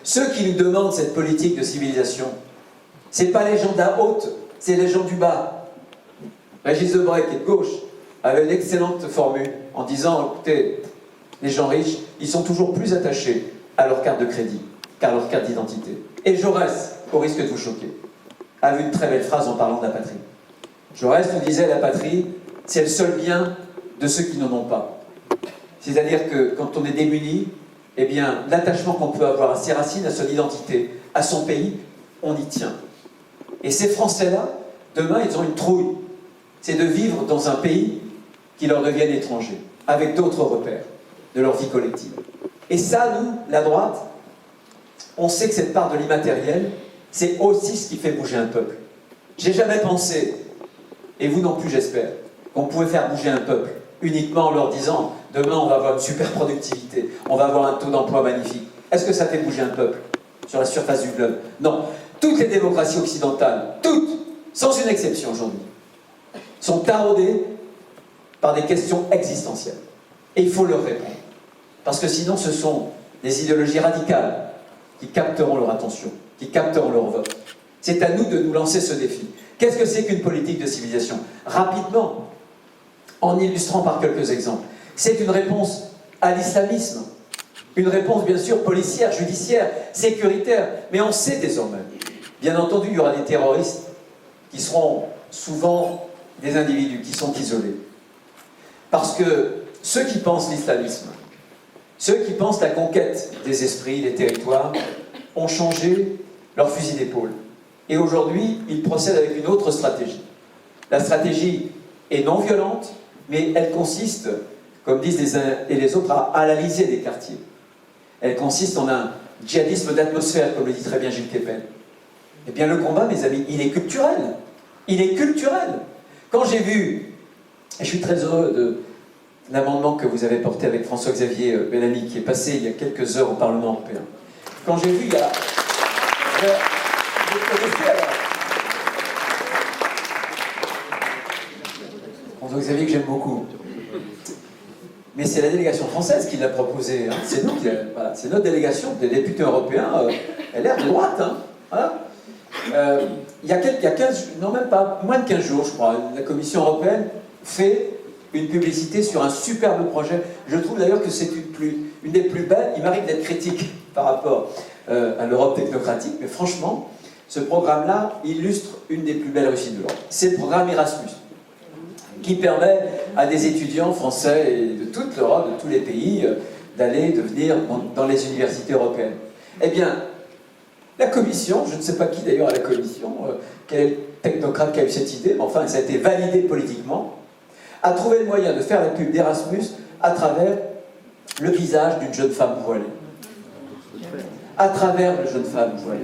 Speaker 1: ceux qui nous demandent cette politique de civilisation, c'est pas les gens de la haute, c'est les gens du bas. Régis Debray, qui est de gauche, avait une excellente formule en disant, écoutez, les gens riches, ils sont toujours plus attachés à leur carte de crédit qu'à leur carte d'identité. Et Jaurès, au risque de vous choquer, a eu une très belle phrase en parlant de la patrie. Jaurès nous disait, la patrie, c'est le seul bien de ceux qui n'en ont pas. C'est-à-dire que quand on est démuni, eh bien, l'attachement qu'on peut avoir à ses racines, à son identité, à son pays, on y tient. Et ces Français-là, demain, ils ont une trouille. C'est de vivre dans un pays qui leur devienne étranger, avec d'autres repères de leur vie collective. Et ça, nous, la droite, on sait que cette part de l'immatériel, c'est aussi ce qui fait bouger un peuple. J'ai jamais pensé, et vous non plus j'espère, qu'on pouvait faire bouger un peuple uniquement en leur disant « Demain, on va avoir une super productivité, on va avoir un taux d'emploi magnifique ». Est-ce que ça fait bouger un peuple sur la surface du globe? Non. Toutes les démocraties occidentales, toutes, sans une exception aujourd'hui, sont taraudées par des questions existentielles. Et il faut leur répondre. Parce que sinon, ce sont des idéologies radicales qui capteront leur attention, qui capteront leur vote. C'est à nous de nous lancer ce défi. Qu'est-ce que c'est qu'une politique de civilisation? Rapidement, en illustrant par quelques exemples. C'est une réponse à l'islamisme. Une réponse, bien sûr, policière, judiciaire, sécuritaire. Mais on sait désormais. Bien entendu, il y aura des terroristes qui seront souvent des individus qui sont isolés. Parce que ceux qui pensent l'islamisme, ceux qui pensent la conquête des esprits, des territoires, ont changé leur fusil d'épaule. Et aujourd'hui, ils procèdent avec une autre stratégie. La stratégie est non violente, mais elle consiste, comme disent les uns et les autres, à analyser des quartiers. Elle consiste en un djihadisme d'atmosphère, comme le dit très bien Gilles Kepel. Eh bien, le combat, mes amis, il est culturel. Il est culturel. Quand j'ai vu, et je suis très heureux de l'amendement que vous avez porté avec François-Xavier Bellamy, qui est passé il y a quelques heures au Parlement européen. Quand j'ai vu, il y a... Vous connaissez alors François-Xavier que j'aime beaucoup. Mais c'est la délégation française qui l'a proposé. Hein. C'est nous voilà, c'est notre délégation des députés européens. Elle a l'air de droite. Hein. Voilà. Il y a 15, non même pas, moins de 15 jours, je crois, la Commission européenne fait une publicité sur un superbe projet. Je trouve d'ailleurs que c'est une des plus belles. Il m'arrive d'être critique par rapport à l'Europe technocratique, mais franchement, ce programme-là illustre une des plus belles réussites de l'Europe. C'est le programme Erasmus, qui permet à des étudiants français et de toute l'Europe, de tous les pays, d'aller, de venir dans les universités européennes. Eh bien, la Commission, je ne sais pas qui d'ailleurs à la Commission, quel technocrate qui a eu cette idée, mais enfin, ça a été validé politiquement, a trouvé le moyen de faire la pub d'Erasmus à travers le visage d'une jeune femme voilée. À travers la jeune femme voilée.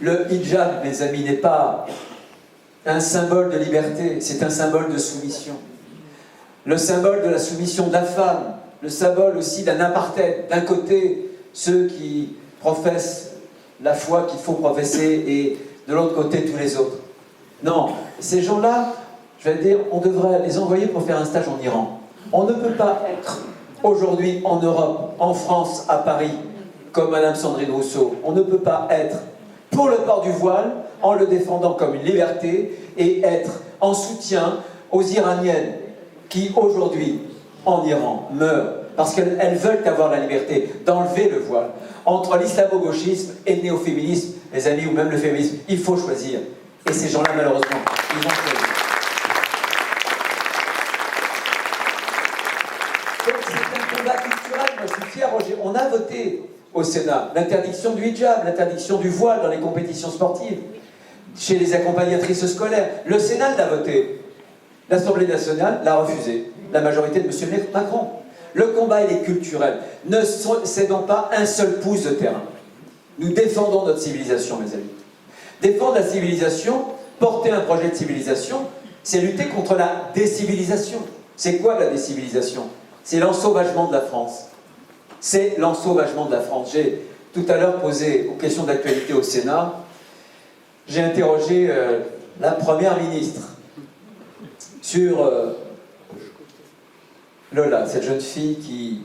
Speaker 1: Le hijab, mes amis, n'est pas un symbole de liberté, c'est un symbole de soumission. Le symbole de la soumission de la femme, le symbole aussi d'un apartheid. D'un côté, ceux qui professent la foi qu'il faut professer et de l'autre côté, tous les autres. Non, ces gens-là, je vais dire, on devrait les envoyer pour faire un stage en Iran. On ne peut pas être aujourd'hui en Europe, en France, à Paris, comme Madame Sandrine Rousseau. On ne peut pas être pour le port du voile en le défendant comme une liberté et être en soutien aux Iraniennes qui aujourd'hui, en Iran, meurent parce qu'elles veulent avoir la liberté d'enlever le voile. Entre l'islamo-gauchisme et le néo-féminisme, les amis, ou même le féminisme, il faut choisir. Et ces gens-là, malheureusement, ils ont choisi. Donc c'est un combat culturel, moi je suis fier, Roger. On a voté au Sénat l'interdiction du hijab, l'interdiction du voile dans les compétitions sportives, chez les accompagnatrices scolaires. Le Sénat l'a voté. L'Assemblée nationale l'a refusé. La majorité de M. Macron. Le combat, il est culturel. Ne cédons pas un seul pouce de terrain. Nous défendons notre civilisation, mes amis. Défendre la civilisation, porter un projet de civilisation, c'est lutter contre la décivilisation. C'est quoi la décivilisation? C'est l'ensauvagement de la France. C'est l'ensauvagement de la France. J'ai tout à l'heure posé aux questions d'actualité au Sénat. J'ai interrogé la Première ministre sur Lola, cette jeune fille qui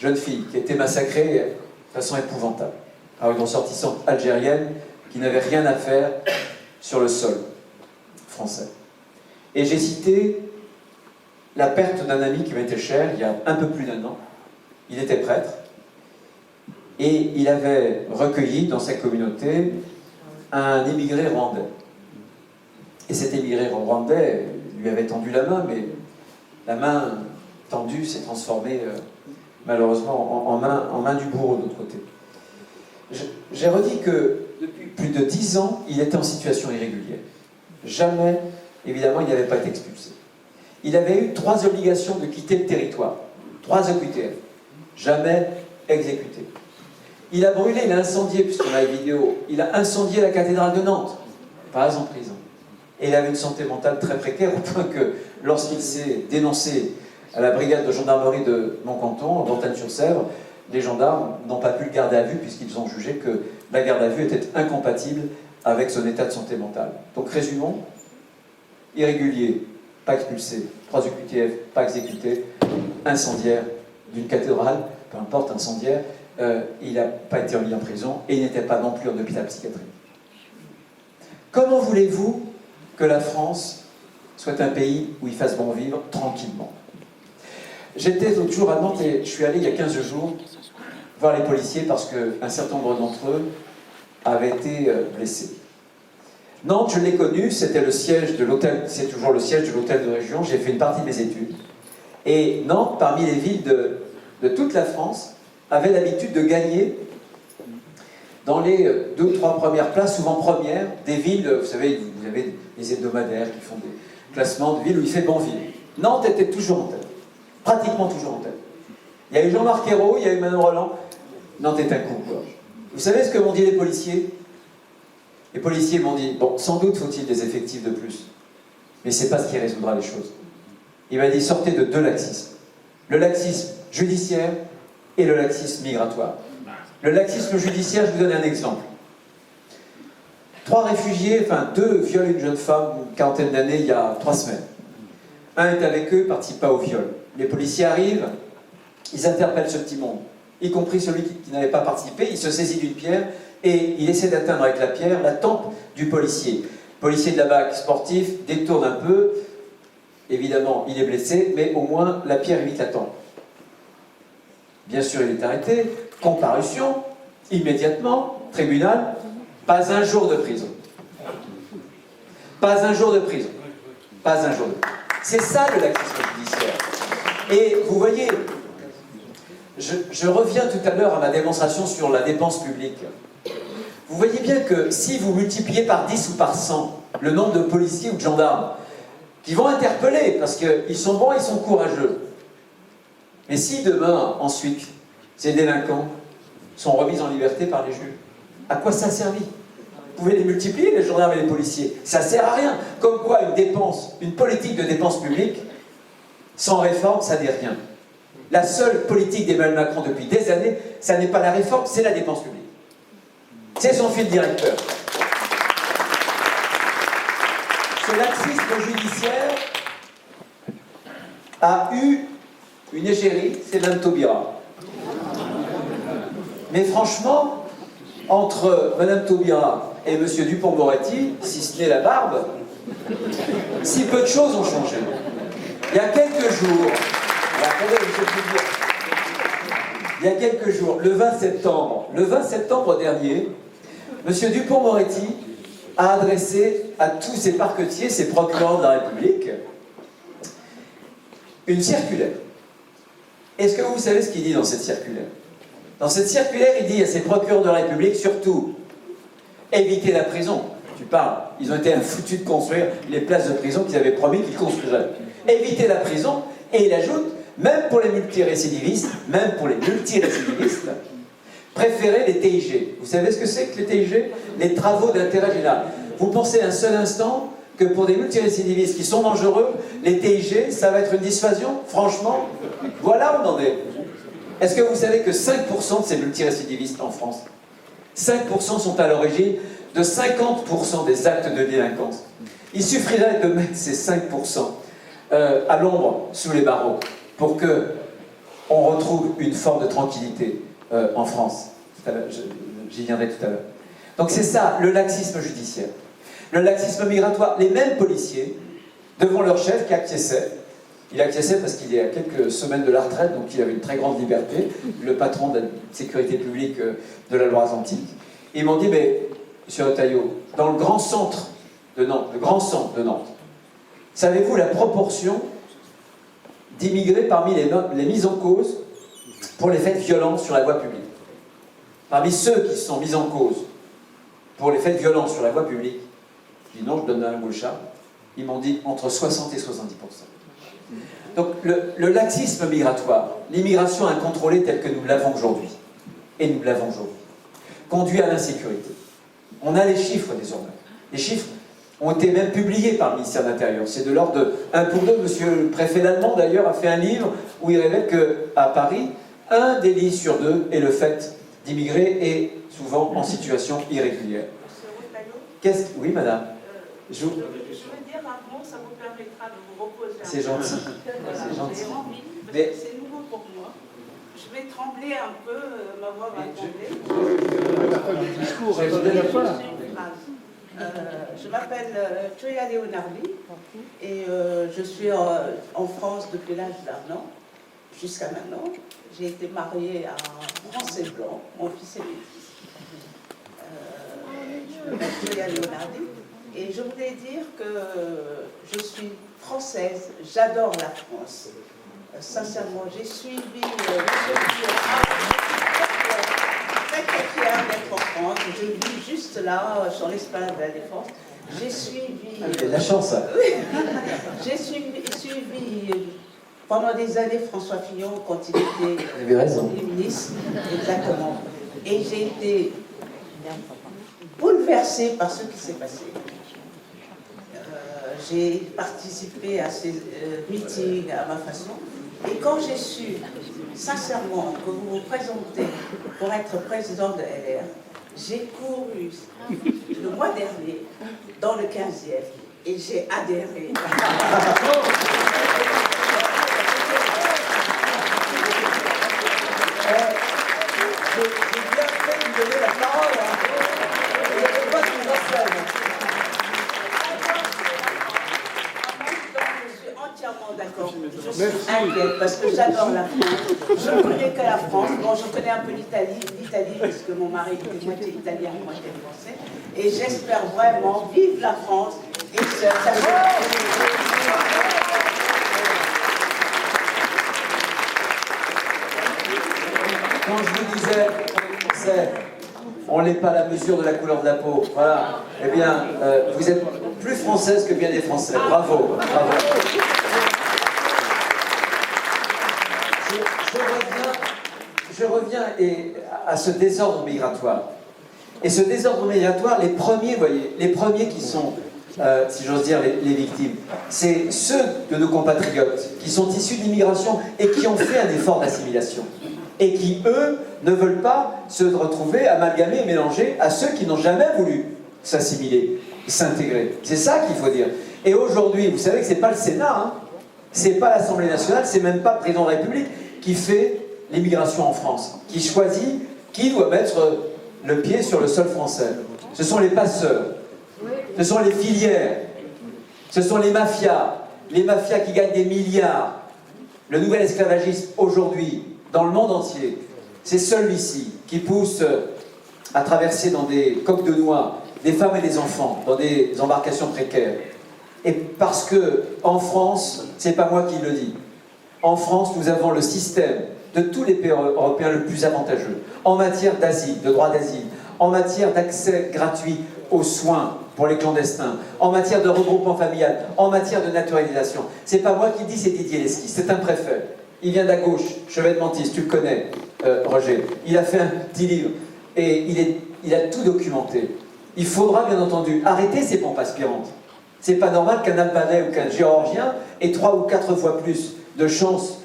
Speaker 1: a été massacrée de façon épouvantable par une ressortissante algérienne qui n'avait rien à faire sur le sol français. Et j'ai cité la perte d'un ami qui m'était cher il y a un peu plus d'1 an. Il était prêtre et il avait recueilli dans sa communauté un émigré rwandais. Et cet émigré rwandais lui avait tendu la main, mais la main tendue s'est transformée malheureusement en main du bourreau de l'autre côté. J'ai redit que depuis plus de 10 ans, il était en situation irrégulière. Jamais, évidemment, il n'avait pas été expulsé. Il avait eu 3 obligations de quitter le territoire, 3 OQTF, jamais exécuté. Il a brûlé, il a incendié, puisqu'on a une vidéo, il a incendié la cathédrale de Nantes, pas en prison. Et il avait une santé mentale très précaire, au point que lorsqu'il s'est dénoncé à la brigade de gendarmerie de mon canton, en Bretagne-sur-Sèvre, les gendarmes n'ont pas pu le garder à vue puisqu'ils ont jugé que la garde à vue était incompatible avec son état de santé mentale. Donc résumons, irrégulier, pas expulsé, 3 OQTF, pas exécuté, incendiaire d'une cathédrale, peu importe, incendiaire, il n'a pas été mis en prison et il n'était pas non plus en hôpital psychiatrique. Comment voulez-vous que la France soit un pays où il fasse bon vivre tranquillement? J'étais l'autre jour à Nantes et je suis allé il y a 15 jours voir les policiers parce qu'un certain nombre d'entre eux avaient été blessés. Nantes, je l'ai connu, c'était le siège de l'hôtel, c'est toujours le siège de l'hôtel de région, j'ai fait une partie de mes études. Et Nantes, parmi les villes de toute la France, avait l'habitude de gagner dans les 2 ou 3 premières places, souvent premières, des villes, vous savez, vous avez des hebdomadaires qui font des classements de villes où il fait bon vivre. Nantes était toujours en tête, pratiquement toujours en tête. Il y a eu Jean-Marc Ayrault, il y a eu Manon Roland, Nantes est un coup, quoi. Vous savez ce que m'ont dit les policiers? Les policiers m'ont dit, bon, sans doute faut-il des effectifs de plus, mais c'est pas ce qui résoudra les choses. Il m'a dit, sortez de 2 laxismes. Le laxisme judiciaire et le laxisme migratoire. Le laxisme judiciaire, je vous donne un exemple. 3 réfugiés, enfin 2 violent une jeune femme, une quarantaine d'années, il y a 3 semaines. Un est avec eux, participe pas au viol. Les policiers arrivent, ils interpellent ce petit monde, y compris celui qui n'avait pas participé, il se saisit d'une pierre et il essaie d'atteindre avec la pierre la tempe du policier. Le policier de la BAC sportif détourne un peu, évidemment il est blessé, mais au moins la pierre évite la tempe. Bien sûr il est arrêté, comparution, immédiatement, tribunal, pas un jour de prison. Pas un jour de prison. Pas un jour de prison. C'est ça le laxisme judiciaire. Et vous voyez, je reviens tout à l'heure à ma démonstration sur la dépense publique. Vous voyez bien que si vous multipliez par 10 ou par 100 le nombre de policiers ou de gendarmes qui vont interpeller, parce qu'ils sont bons, ils sont courageux. Mais si demain, ensuite, ces délinquants sont remis en liberté par les juges, à quoi ça a servi? Vous pouvez les multiplier, les gendarmes et les policiers. Ça ne sert à rien. Comme quoi, une politique de dépense publique, sans réforme, ça n'est rien. La seule politique d'Emmanuel Macron depuis des années, ça n'est pas la réforme, c'est la dépense publique. C'est son fil directeur. Ce laxisme judiciaire a eu une égérie, c'est Mme Taubira. Mais franchement, entre Mme Taubira et M. Dupond-Moretti, si ce n'est la barbe, si peu de choses ont changé. Il y a quelques jours, Alors, attendez, je peux vous dire. Il y a quelques jours, le 20 septembre dernier, M. Dupond-Moretti a adressé à tous ses parquetiers, ses procureurs de la République, une circulaire. Est-ce que vous savez ce qu'il dit dans cette circulaire? Dans cette circulaire, il dit à ses procureurs de la République, surtout, évitez la prison. Tu parles, ils ont été foutus de construire les places de prison qu'ils avaient promis qu'ils construiraient. Évitez la prison, et il ajoute, même pour les multirécidivistes, préférez les TIG. Vous savez ce que c'est que les TIG? Les travaux d'intérêt général. Vous pensez un seul instant que pour des multirécidivistes qui sont dangereux, les TIG, ça va être une dissuasion? Franchement, voilà où on en est. Est-ce que vous savez que 5% de ces multirécidivistes en France, 5% sont à l'origine de 50% des actes de délinquance? Il suffirait de mettre ces 5% à l'ombre, sous les barreaux, pour qu'on retrouve une forme de tranquillité en France. J'y viendrai tout à l'heure. Donc c'est ça, le laxisme judiciaire. Le laxisme migratoire. Les mêmes policiers, devant leur chef qui acquiesçait, il acquiesçait parce qu'il est à quelques semaines de la retraite, donc il avait une très grande liberté, le patron de la sécurité publique de la Loire-Atlantique. Ils m'ont dit, mais, M. Retailleau, dans le grand centre de Nantes, savez-vous la proportion d'immigrés parmi les mises en cause pour les faits de violence sur la voie publique? Parmi ceux qui sont mis en cause pour les faits de violence sur la voie publique, je dis non, je donne un mot le chat, ils m'ont dit entre 60 et 70%. Donc le laxisme migratoire, l'immigration incontrôlée telle que nous l'avons aujourd'hui, conduit à l'insécurité. On a les chiffres désormais. Les chiffres ont été même publiés par le ministère de l'Intérieur. C'est de l'ordre de 1 pour 2. Monsieur le préfet Lallemand, d'ailleurs, a fait un livre où il révèle qu'à Paris, 1 délit sur 2 est le fait d'immigrer et souvent en situation irrégulière. Oui, madame.
Speaker 2: Je veux dire un mot, ça vous permettra de vous reposer.
Speaker 1: C'est gentil.
Speaker 2: C'est gentil. Mais c'est nouveau pour moi. Je vais trembler un peu, ma voix va trembler.
Speaker 3: La fin du discours,
Speaker 2: je m'appelle Gioia Leonardi et je suis en France depuis l'âge d'un an jusqu'à maintenant. J'ai été mariée à un Français blanc, mon fils est métis. Je m'appelle Gioia Leonardi et je voulais dire que je suis française, j'adore la France. Sincèrement, j'ai suivi très fière d'être en France. Je vis juste là, sur l'esplanade de la Défense. J'ai suivi...
Speaker 1: Vous avez de la chance.
Speaker 2: J'ai suivi pendant des années François Fillon quand il était ministre. Exactement. Et j'ai été bouleversée par ce qui s'est passé. J'ai participé à ces meetings à ma façon. Et quand j'ai su, sincèrement, que vous vous présentez pour être président de LR, j'ai couru le mois dernier dans le 15e et j'ai adhéré. J'ai bien fait de me donner la parole. Je ne sais pas si vous en savez. D'accord. Je suis inquiète parce que j'adore la France. Je ne connais que la France. Bon, je connais un peu l'Italie puisque mon mari est moitié italien, moitié français. Et j'espère vraiment vivre la France. Et
Speaker 1: Quand je vous disais, on n'est pas à la mesure de la couleur de la peau. Voilà. Eh bien, vous êtes plus française que bien des Français. Bravo. Bravo. Je reviens à ce désordre migratoire. Et ce désordre migratoire, les premiers qui sont, si j'ose dire, les victimes, c'est ceux de nos compatriotes qui sont issus de l'immigration et qui ont fait un effort d'assimilation. Et qui, eux, ne veulent pas se retrouver amalgamés et mélangés à ceux qui n'ont jamais voulu s'assimiler, s'intégrer. C'est ça qu'il faut dire. Et aujourd'hui, vous savez que c'est pas le Sénat, hein, c'est pas l'Assemblée nationale, c'est même pas le président de la République qui fait l'immigration en France, qui choisit qui doit mettre le pied sur le sol français. Ce sont les passeurs, ce sont les filières, ce sont les mafias qui gagnent des milliards Le nouvel esclavagisme aujourd'hui, dans le monde entier, c'est celui-ci qui pousse à traverser dans des coques de noix des femmes et des enfants, dans des embarcations précaires. Et parce que, en France, c'est pas moi qui le dis, en France, nous avons le système de tous les pays européens le plus avantageux, en matière d'asile, de droit d'asile, en matière d'accès gratuit aux soins pour les clandestins, en matière de regroupement familial, en matière de naturalisation. C'est pas moi qui le dis, c'est Didier Lesky, c'est un préfet. Il vient de la gauche, Chevènement-Tisse, tu le connais, Roger. Il a fait un petit livre et il a tout documenté. Il faudra bien entendu arrêter ces pompes aspirantes. C'est pas normal qu'un Albanais ou qu'un Géorgien ait 3 ou 4 fois plus de chances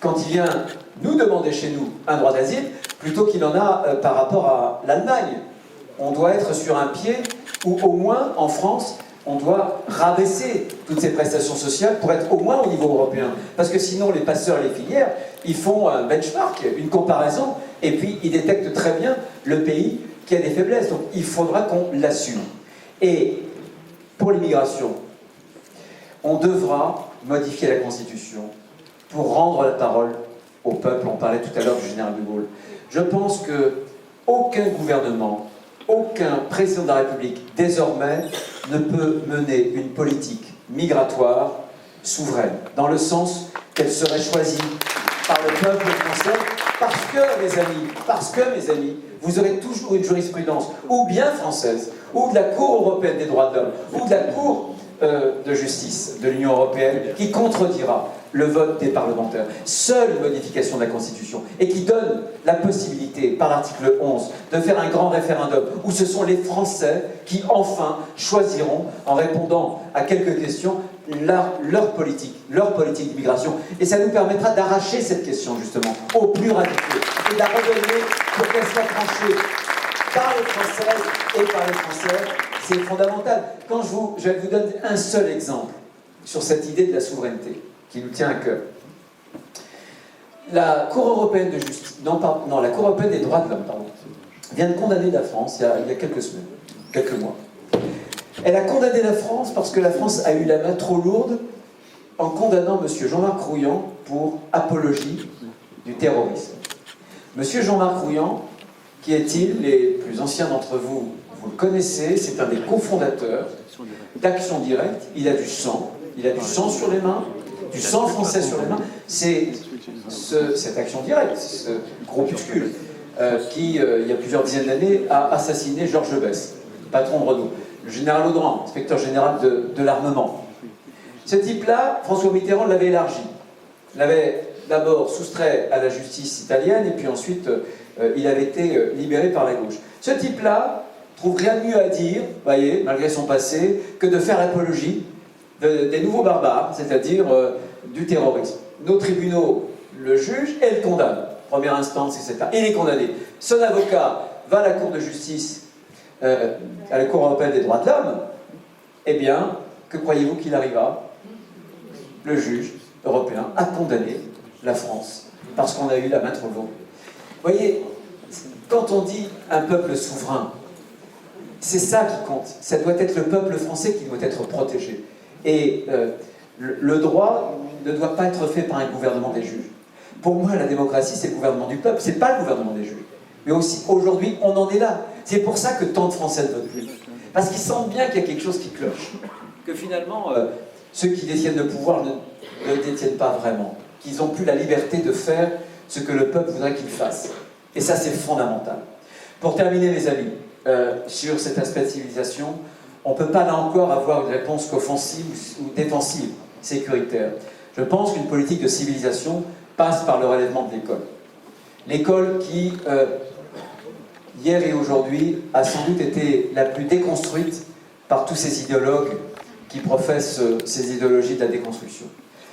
Speaker 1: quand il vient nous demander chez nous un droit d'asile, plutôt qu'il en a par rapport à l'Allemagne. On doit être sur un pied où au moins en France, on doit rabaisser toutes ces prestations sociales pour être au moins au niveau européen. Parce que sinon, les passeurs et les filières, ils font un benchmark, une comparaison, et puis ils détectent très bien le pays qui a des faiblesses. Donc il faudra qu'on l'assume. Et pour l'immigration, on devra modifier la Constitution pour rendre la parole au peuple. On parlait tout à l'heure du général de Gaulle. Je pense qu'aucun gouvernement, aucun président de la République, désormais, ne peut mener une politique migratoire souveraine, dans le sens qu'elle serait choisie par le peuple français, parce que, mes amis, vous aurez toujours une jurisprudence, ou bien française, ou de la Cour européenne des droits de l'homme, ou de la Cour de justice de l'Union européenne, qui contredira le vote des parlementaires. Seule une modification de la Constitution, et qui donne la possibilité, par l'article 11, de faire un grand référendum, où ce sont les Français qui, enfin, choisiront, en répondant à quelques questions, leur politique d'immigration. Et ça nous permettra d'arracher cette question, justement, aux plus radicaux, et de la redonner pour qu'elle soit tranchée par les Françaises et par les Français. C'est fondamental. Je vous donne un seul exemple sur cette idée de la souveraineté qui nous tient à cœur. La Cour européenne de justice, la Cour européenne des droits de l'homme, vient de condamner la France il y a quelques semaines, quelques mois. Elle a condamné la France parce que la France a eu la main trop lourde en condamnant M. Jean-Marc Rouillant pour apologie du terrorisme. M. Jean-Marc Rouillant, qui est-il? Les plus anciens d'entre vous, vous le connaissez, c'est un des cofondateurs d'Action Directe. Il a du sang sur les mains, du sang français sur les mains. C'est cette Action Directe, ce groupuscule, qui, il y a plusieurs dizaines d'années, a assassiné Georges Besse, patron de Renault, le général Audran, inspecteur général de l'armement. Ce type-là, François Mitterrand l'avait élargi. L'avait d'abord soustrait à la justice italienne, et puis ensuite, il avait été libéré par la gauche. Ce type-là trouve rien de mieux à dire, voyez, malgré son passé, que de faire l'apologie des nouveaux barbares, c'est-à-dire du terrorisme. Nos tribunaux le jugent et le condamnent. Première instance, etc. Il est condamné. Son avocat va à la Cour de justice, à la Cour européenne des droits de l'homme. Eh bien, que croyez-vous qu'il arriva? Le juge européen a condamné la France parce qu'on a eu la main trop lourde. Vous voyez, quand on dit un peuple souverain, c'est ça qui compte. Ça doit être le peuple français qui doit être protégé. Et le droit ne doit pas être fait par un gouvernement des juges. Pour moi, la démocratie, c'est le gouvernement du peuple, c'est pas le gouvernement des juges. Mais aussi, aujourd'hui, on en est là. C'est pour ça que tant de Français ne votent plus. Parce qu'ils sentent bien qu'il y a quelque chose qui cloche. Que finalement, ceux qui détiennent le pouvoir ne le détiennent pas vraiment. Qu'ils n'ont plus la liberté de faire ce que le peuple voudrait qu'ils fassent. Et ça, c'est fondamental. Pour terminer, mes amis, sur cet aspect de civilisation, on ne peut pas là encore avoir une réponse qu'offensive ou défensive, sécuritaire. Je pense qu'une politique de civilisation passe par le relèvement de l'école. L'école qui, hier et aujourd'hui, a sans doute été la plus déconstruite par tous ces idéologues qui professent ces idéologies de la déconstruction.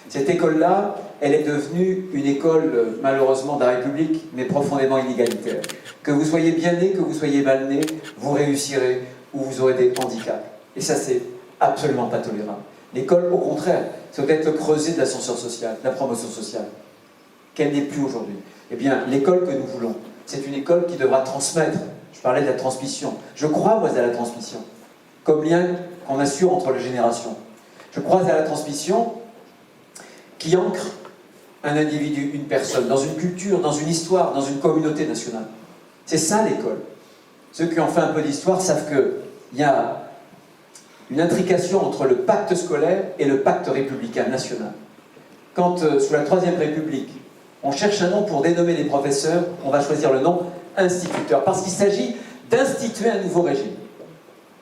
Speaker 1: Cette école-là, elle est devenue une école, malheureusement, de la République, mais profondément inégalitaire. Que vous soyez bien né, que vous soyez mal né, vous réussirez ou vous aurez des handicaps. Et ça, c'est absolument pas tolérable. L'école, au contraire, ça doit être le creuset de l'ascenseur social, de la promotion sociale. Qu'elle n'est plus aujourd'hui. Eh bien, l'école que nous voulons, c'est une école qui devra transmettre. Je parlais de la transmission. Je crois, moi, à la transmission, comme lien qu'on assure entre les générations. Je crois à la transmission qui ancre un individu, une personne, dans une culture, dans une histoire, dans une communauté nationale. C'est ça l'école. Ceux qui ont fait un peu d'histoire savent qu'il y a une intrication entre le pacte scolaire et le pacte républicain national. Quand, sous la Troisième République, on cherche un nom pour dénommer les professeurs, on va choisir le nom instituteur, parce qu'il s'agit d'instituer un nouveau régime,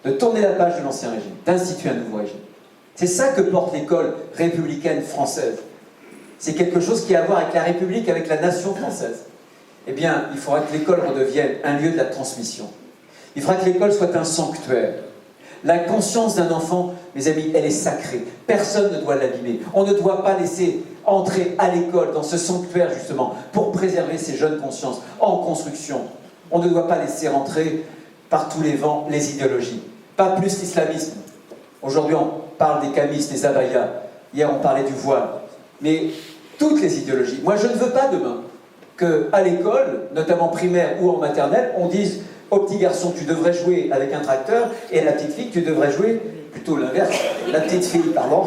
Speaker 1: de tourner la page de l'ancien régime, d'instituer un nouveau régime. C'est ça que porte l'école républicaine française. C'est quelque chose qui a à voir avec la République, avec la nation française. Eh bien, il faudra que l'école redevienne un lieu de la transmission. Il faudra que l'école soit un sanctuaire. La conscience d'un enfant, mes amis, elle est sacrée. Personne ne doit l'abîmer. On ne doit pas laisser entrer à l'école, dans ce sanctuaire justement, pour préserver ces jeunes consciences en construction. On ne doit pas laisser rentrer par tous les vents les idéologies. Pas plus l'islamisme. Aujourd'hui, on parle des camis, des abayas. Hier, on parlait du voile. Mais toutes les idéologies. Moi, je ne veux pas demain qu'à l'école, notamment primaire ou en maternelle, on dise au petit garçon, tu devrais jouer avec un tracteur, et à la petite fille, tu devrais jouer plutôt l'inverse. La petite fille, pardon.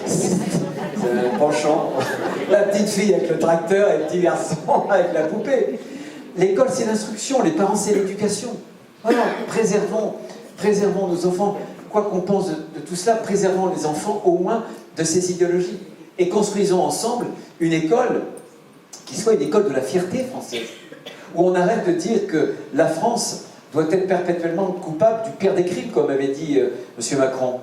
Speaker 1: C'est un penchant. La petite fille avec le tracteur et le petit garçon avec la poupée. L'école, c'est l'instruction. Les parents, c'est l'éducation. Voilà, préservons nos enfants. Quoi qu'on pense de tout cela, préservons les enfants au moins de ces idéologies. Et construisons ensemble une école qui soit une école de la fierté française. Où on arrête de dire que la France doit être perpétuellement coupable du pire des crimes, comme avait dit M. Macron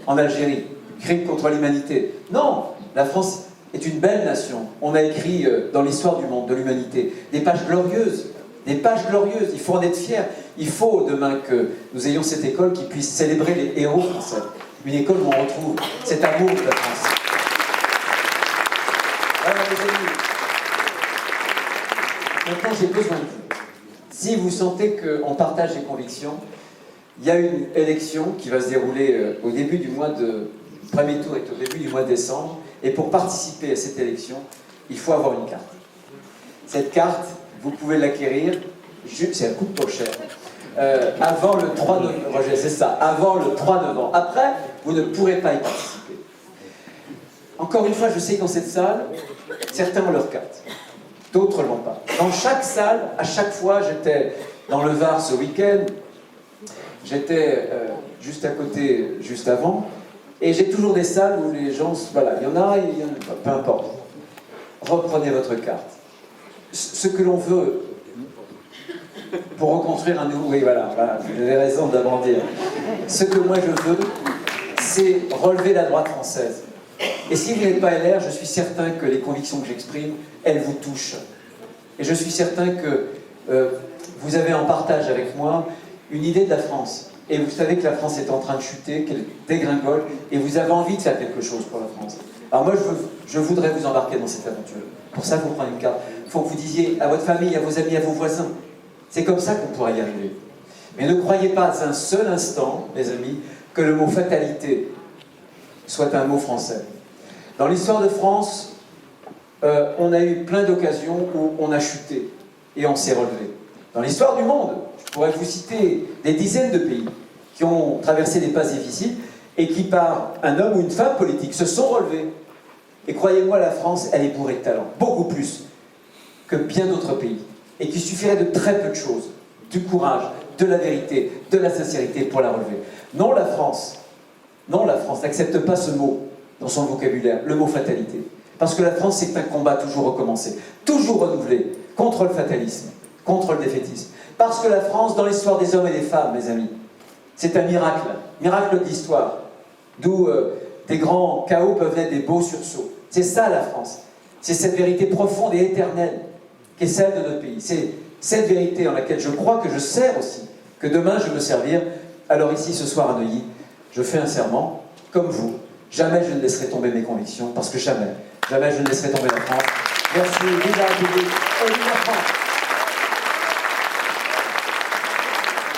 Speaker 1: en Algérie, crime contre l'humanité. Non, la France est une belle nation. On a écrit dans l'histoire du monde, de l'humanité, des pages glorieuses. Des pages glorieuses, il faut en être fier. Il faut demain que nous ayons cette école qui puisse célébrer les héros français. Une école où on retrouve cet amour de la France. Voilà, mes amis. Maintenant, j'ai besoin de vous. Si vous sentez qu'on partage les convictions, il y a une élection qui va se dérouler au début du mois de... Le premier tour est au début du mois de décembre. Et pour participer à cette élection, il faut avoir une carte. Cette carte, vous pouvez l'acquérir, c'est un coup de cher, avant le 3 novembre. Roger, c'est ça, avant le 3 novembre. Après, vous ne pourrez pas y participer. Encore une fois, je sais que dans cette salle, certains ont leur carte. D'autres ne l'ont pas. Dans chaque salle, à chaque fois, j'étais dans le Var ce week-end, j'étais juste à côté, juste avant, et j'ai toujours des salles où les gens, voilà, il y en a, il y en a pas, peu importe. Reprenez votre carte. Ce que l'on veut pour reconstruire un nouveau... Oui, voilà, vous avez raison d'abord dire. Ce que moi je veux, c'est relever la droite française. Et si vous n'êtes pas LR, je suis certain que les convictions que j'exprime, elles vous touchent. Et je suis certain que vous avez en partage avec moi une idée de la France. Et vous savez que la France est en train de chuter, qu'elle dégringole, et vous avez envie de faire quelque chose pour la France. Alors moi, je voudrais vous embarquer dans cette aventure. Pour ça, vous prenez une carte. Il faut que vous disiez à votre famille, à vos amis, à vos voisins. C'est comme ça qu'on pourra y arriver. Mais ne croyez pas un seul instant, mes amis, que le mot fatalité soit un mot français. Dans l'histoire de France, on a eu plein d'occasions où on a chuté et on s'est relevé. Dans l'histoire du monde, je pourrais vous citer des dizaines de pays qui ont traversé des passes difficiles et qui, par un homme ou une femme politique, se sont relevés. Et croyez-moi, la France, elle est bourrée de talent, beaucoup plus que bien d'autres pays. Et qu'il suffirait de très peu de choses, du courage, de la vérité, de la sincérité pour la relever. Non, la France n'accepte pas ce mot dans son vocabulaire, le mot fatalité. Parce que la France, c'est un combat toujours recommencé, toujours renouvelé, contre le fatalisme, contre le défaitisme. Parce que la France, dans l'histoire des hommes et des femmes, mes amis, c'est un miracle d'histoire, d'où des grands chaos peuvent naître des beaux sursauts. C'est ça la France. C'est cette vérité profonde et éternelle qui est celle de notre pays. C'est cette vérité en laquelle je crois que je sers aussi, que demain je veux servir. Alors ici, ce soir à Neuilly, je fais un serment, comme vous. Jamais je ne laisserai tomber mes convictions, parce que jamais je ne laisserai tomber la France. Merci, vive la République, et vive la France.